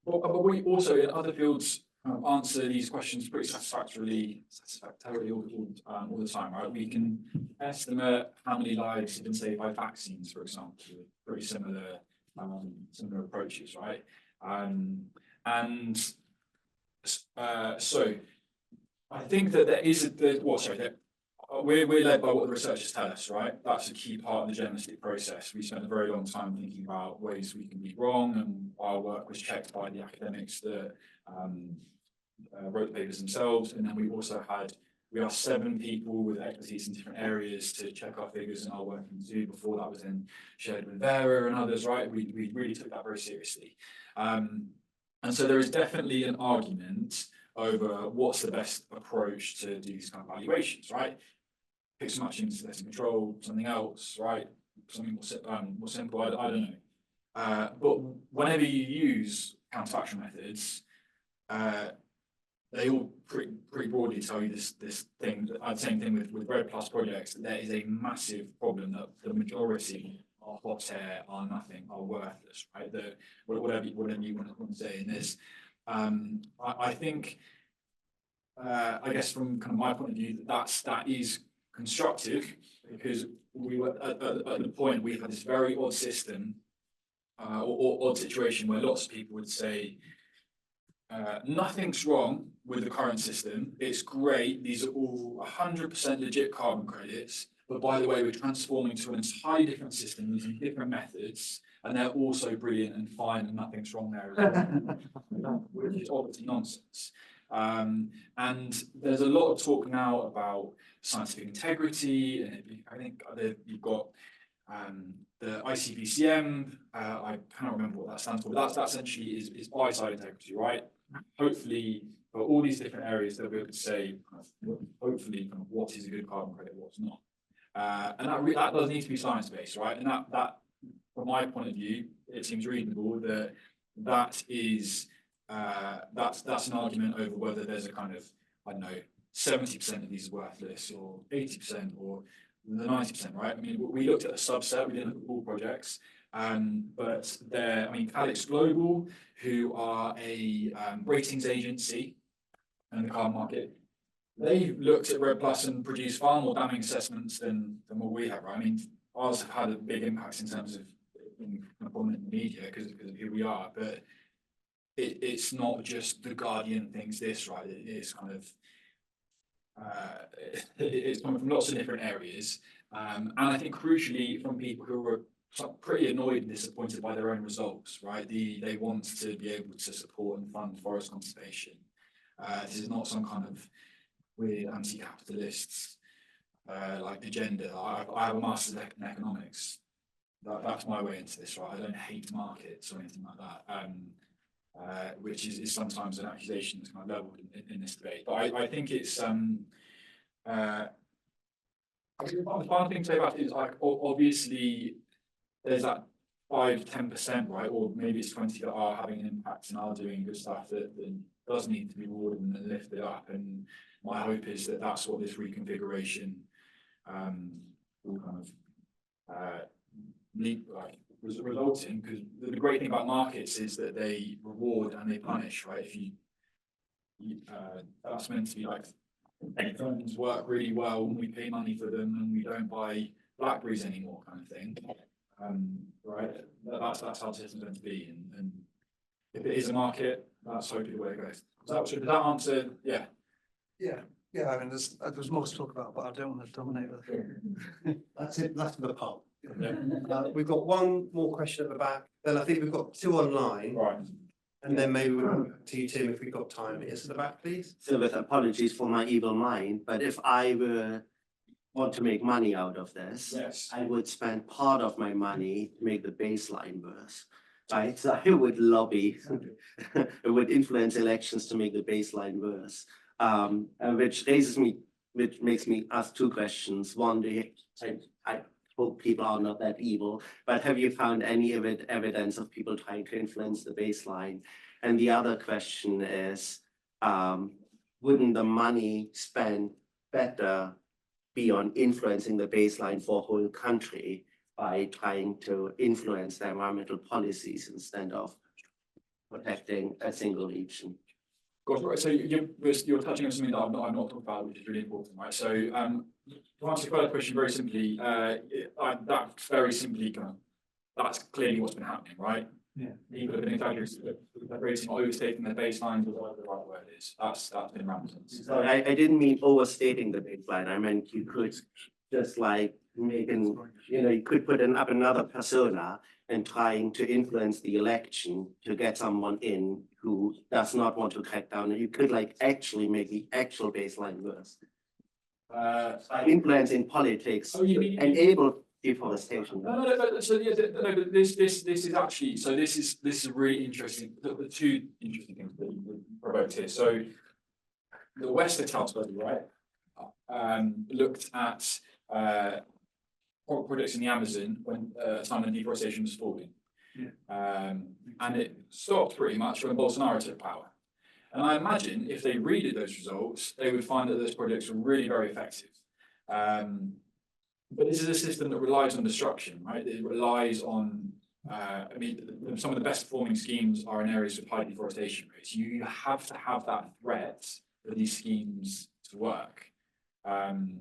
but we also in other fields answer these questions pretty satisfactorily all the time, right? We can estimate how many lives have been saved by vaccines, for example, with pretty similar approaches, right? So I think that there is we're led by what the researchers tell us, right? That's a key part of the journalistic process. We spent a very long time thinking about ways we can be wrong, and our work was checked by the academics that wrote the papers themselves. And then we also had We are 7 people with expertise in different areas to check our figures and our working too. Before that was then shared with Vera and others, right? We really took that very seriously. And so there is definitely an argument over what's the best approach to do these kind of valuations, right? Pick some actions, less control, something else, right? Something more simple, I don't know. But whenever you use counterfactual methods, they all pretty broadly tell you this thing. Same thing with Red Plus projects. There is a massive problem that the majority are hot air, are nothing, are worthless, right? Whatever you want to say in this. I think, I guess from kind of my point of view, that is constructive, because we were at the point we had this very odd system or odd situation where lots of people would say, nothing's wrong with the current system. It's great. These are all 100% legit carbon credits. But by the way, we're transforming to an entirely different system using different methods, and they're also brilliant and fine, and nothing's wrong there as well, which is obviously nonsense. And there's a lot of talk now about scientific integrity, and I think you've got the ICVCM. I cannot remember what that stands for, but that essentially is buy-side integrity, right? Hopefully, for all these different areas that we could say, hopefully, kind of what is a good carbon credit, what's not. And that does need to be science-based, right? And that, from my point of view, it seems reasonable that that is that's an argument over whether there's a kind of, I don't know, 70% of these are worthless, or 80%, or the 90%, right? I mean, we looked at a subset. We didn't look at all projects. But Calix Global, who are a ratings agency in the carbon market, they looked at Red Plus and produced far more damning assessments than what we have, right? I mean, ours have had a big impact in terms of being prominent in the media because of who we are, but it's not just the Guardian thinks this, right? It is kind of it's coming from lots of different areas, and I think crucially from people who are pretty annoyed and disappointed by their own results, right? They want to be able to support and fund forest conservation. This is not some kind of weird anti-capitalists like agenda. I have a master's in economics. That's my way into this, right? I don't hate markets or anything like that, which is sometimes an accusation that's kind of leveled in this debate. But I think it's the final thing to say about it is, like, obviously there's that 5-10%, right, or maybe it's 20 that are having an impact and are doing good stuff that does need to be rewarded and lifted up. And my hope is that that's what this reconfiguration will kind of result in, because the great thing about markets is that they reward and they punish, right? If you that's meant to be like, phones work really well when we pay money for them and we don't buy Blackberries anymore, kind of thing. Right? That's how the system's meant to be, and if it is a market, that's hopefully the way it goes. Does that answer? Yeah. Yeah. I mean, there's more to talk about, but I don't want to dominate the. That's it. That's the poll. Yeah. We've got one more question at the back. Then I think we've got 2 online. Right. And then maybe we'll come back to you, Tim, if we've got time. Yes, at the back, please. So with apologies for my evil mind, but if I were want to make money out of this, Yes. I would spend part of my money to make the baseline worse, right? So I would lobby, it would influence elections to make the baseline worse, which makes me ask 2 questions. One, I hope people are not that evil, but have you found any evidence of people trying to influence the baseline? And the other question is, wouldn't the money spent better be on influencing the baseline for a whole country by trying to influence the environmental policies instead of protecting a single region? Right. So you're touching on something that I've not talked about, which is really important, right? So to answer the first question very simply, that's very simply that's clearly what's been happening, right? Yeah. People have been exaggerating or overstating their baselines, or whatever the right word is. That's been rampant. So I didn't mean overstating the baseline. I meant you could just like you could put up another persona and trying to influence the election to get someone in who does not want to crack down. And you could like actually make the actual baseline worse. influence in politics Oh, you mean- enable deforestation. No, so yeah, no, but this is actually, so this is really interesting, the two interesting things that you provoked here. So the West et al. Study, right, looked at projects in the Amazon when time when deforestation was falling. And it stopped pretty much when Bolsonaro took power. And I imagine if they read those results, they would find that those projects were really very effective. But this is a system that relies on destruction, right? It relies on, I mean, some of the best performing schemes are in areas with high deforestation rates. You have to have that threat for these schemes to work. And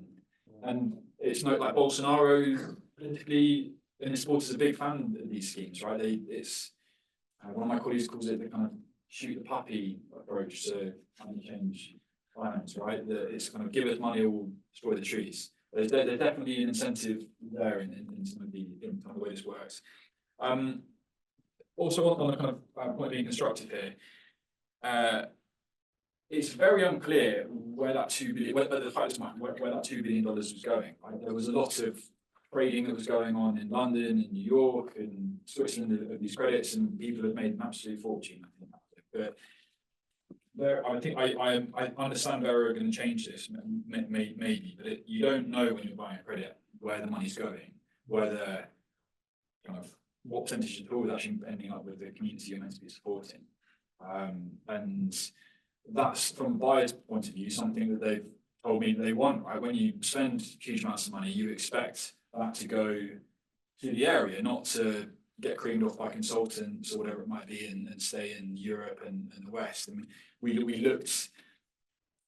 it's not like Bolsonaro politically and his supporters are a big fan of these schemes, right? It's one of my colleagues calls it the kind of shoot the puppy approach to climate change finance, right? That it's kind of give us money or we'll destroy the trees. There's definitely an incentive there in some of the way this works. Also on the kind of point of being constructive here, it's very unclear where that $2 billion, where that $2 billion was going. Right? There was a lot of trading that was going on in London and New York and Switzerland of these credits, and people have made an absolute fortune. I think, but I understand they're going to change this, maybe, but you don't know when you're buying a credit where the money's going, whether kind of what percentage of the pool is actually ending up with the community you're meant to be supporting, and that's from a buyer's point of view something that they've told me they want. Right, when you spend huge amounts of money, you expect that to go to the area, not to get creamed off by consultants or whatever it might be, and stay in Europe and the West. I mean, we looked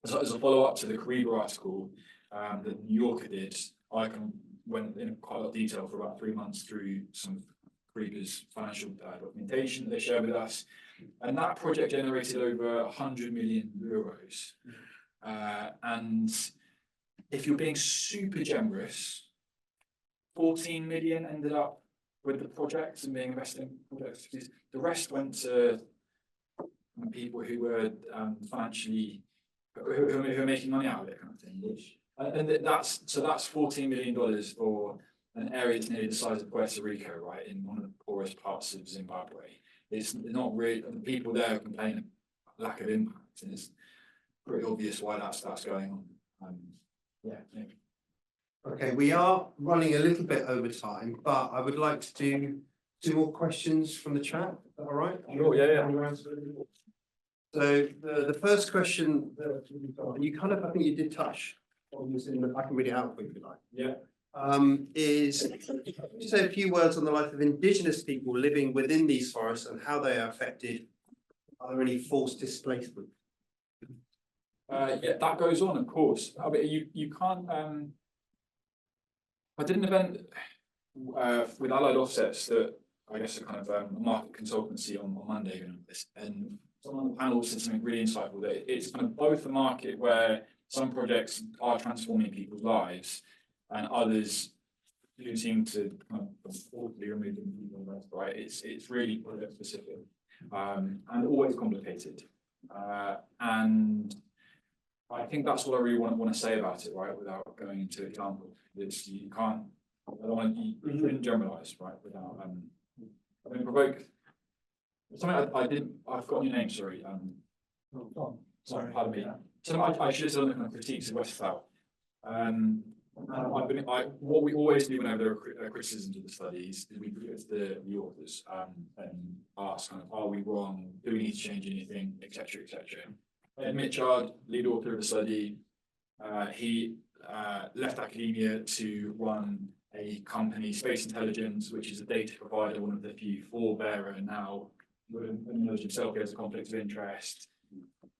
as a follow-up to the Kariba article that New Yorker did. I went in quite a lot of detail for about 3 months through some of Kariba's financial documentation that they shared with us, and that project generated over 100 million euros. And if you're being super generous, 14 million ended up with the project and being invested in projects. The rest went to people who were financially, who are making money out of it, kind of thing. And that's $14 million for an area that's nearly the size of Puerto Rico, right, in one of the poorest parts of Zimbabwe. It's not really, the people there complain of lack of impact, and it's pretty obvious why that's going on. Yeah. Okay, we are running a little bit over time, but I would like to do 2 more questions from the chat. Is that all right? Sure, yeah. So the first question, you kind of, I think you did touch on this, I can read it out for you if you like. Yeah. Is say a few words on the life of Indigenous people living within these forests and how they are affected. Are there any forced displacement? Yeah, that goes on, of course. I mean, you can't. I did an event with Allied Offsets that I guess a kind of a market consultancy on Monday, and someone on the panel said something really insightful, that it's kind of both a market where some projects are transforming people's lives and others do seem to kind of forcibly remove them from the rest, right? It's really project specific and always complicated. And I think that's what I really want to say about it, right? Without going into examples, you can't. You shouldn't generalize, right? Without I mean, provoke. Something I didn't. I've forgotten your name. Sorry. Sorry. Pardon me. So I should have done the kind of critiques of Westphal. What we always do whenever there are criticisms of the studies is we go to the authors and ask, kind of, are we wrong? Do we need to change anything, etc., etc. Ed Mitchard, lead author of the study, he left academia to run a company, Space Intelligence, which is a data provider, one of the few forebearer now, knows himself as a conflict of interest,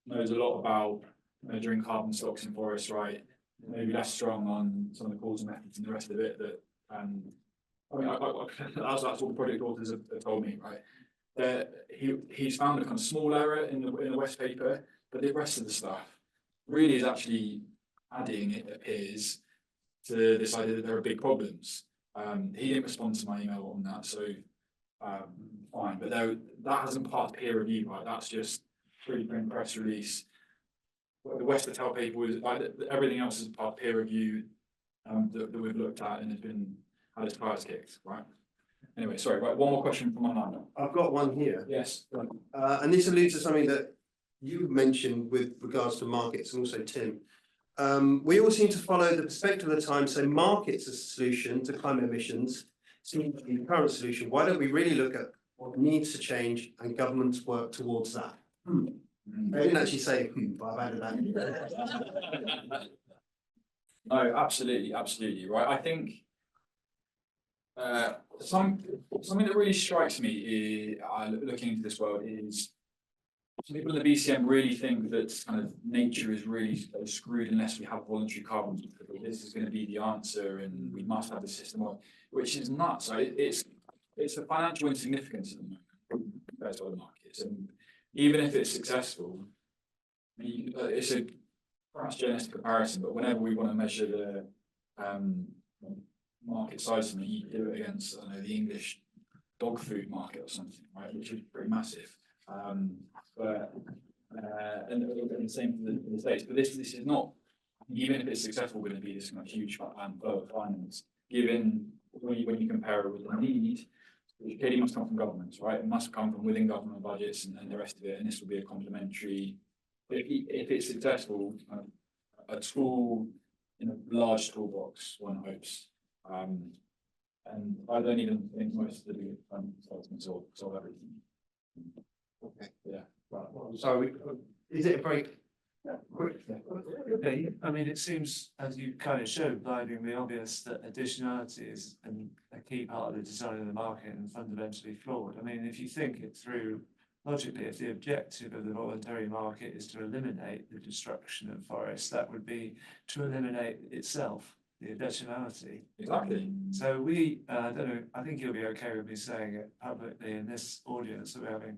knows a lot about measuring carbon stocks in forests, right? Maybe less strong on some of the causal methods and the rest of it. That I mean, that's what the project authors have told me, right? He's found a kind of small error in the West paper, but the rest of the stuff really is actually adding, it appears, to this idea that there are big problems. He didn't respond to my email on that, so fine. But that hasn't passed peer review, right? That's just preprint press release. what the West to tell people is like that everything else is part peer review that we've looked at and has been had its tires kicked, right? Anyway, sorry, right, one more question from online. I've got one here. Yes. And this alludes to something that you mentioned with regards to markets and also Tim. We all seem to follow the perspective of the time, so markets as a solution to climate emissions seem to be the current solution. Why don't we really look at what needs to change and governments work towards that? I didn't actually say, but I've added that. No, absolutely, absolutely, right. I think something that really strikes me is looking into this world is some people in the BCM really think that kind of nature is really screwed unless we have voluntary carbon. This is going to be the answer, and we must have the system, which is nuts. Right? It's a financial insignificance at the moment compared to other markets, and even if it's successful, I mean, it's a perhaps journalistic comparison, but whenever we want to measure the market size, you do it against, I don't know, the English dog food market or something, right, which is pretty massive. And the same for the States, but this is not, even if it's successful, going to be this kind of huge flow of finance, given when you compare it with the need, which clearly must come from governments, right? It must come from within government budgets and the rest of it, and this will be a complementary. If it's successful, a tool in a large toolbox, one hopes. And I don't even think most of the big funds can solve everything. Okay. Yeah. Well, so is it a break? Okay, I mean, it seems, as you kind of showed, blindingly obvious that additionality is a key part of the design of the market and fundamentally flawed. I mean, if you think it through logically, if the objective of the voluntary market is to eliminate the destruction of forests, that would be to eliminate itself, the additionality. Exactly. So we, I don't know, I think you'll be okay with me saying it publicly in this audience that we're having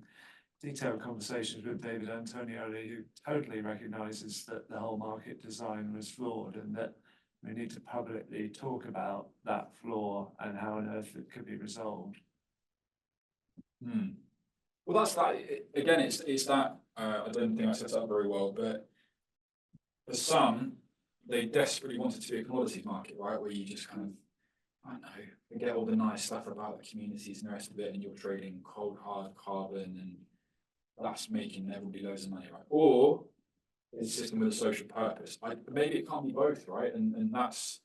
detailed conversations with David Antonioli, who totally recognises that the whole market design was flawed and that we need to publicly talk about that flaw and how on earth it could be resolved. Well, that's that. Again, it's that. I don't think I set it up very well, but for some, they desperately want it to be a commodities market, right? Where you just kind of, I don't know, forget all the nice stuff about the communities and the rest of it, and you're trading cold, hard carbon, and that's making everybody loads of money, right? Or it's a system with a social purpose. Maybe it can't be both, right? And that's.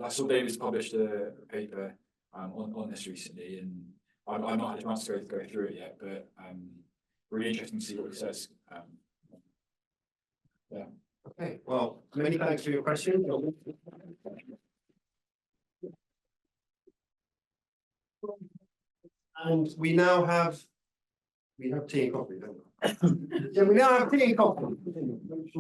I saw David's published a paper on this recently, and I've not had a chance to go through it yet, but really interesting to see what he says. Yeah. Okay, well, many thanks for your question. And we now have tea and coffee, don't we? Yeah, we now have tea and coffee.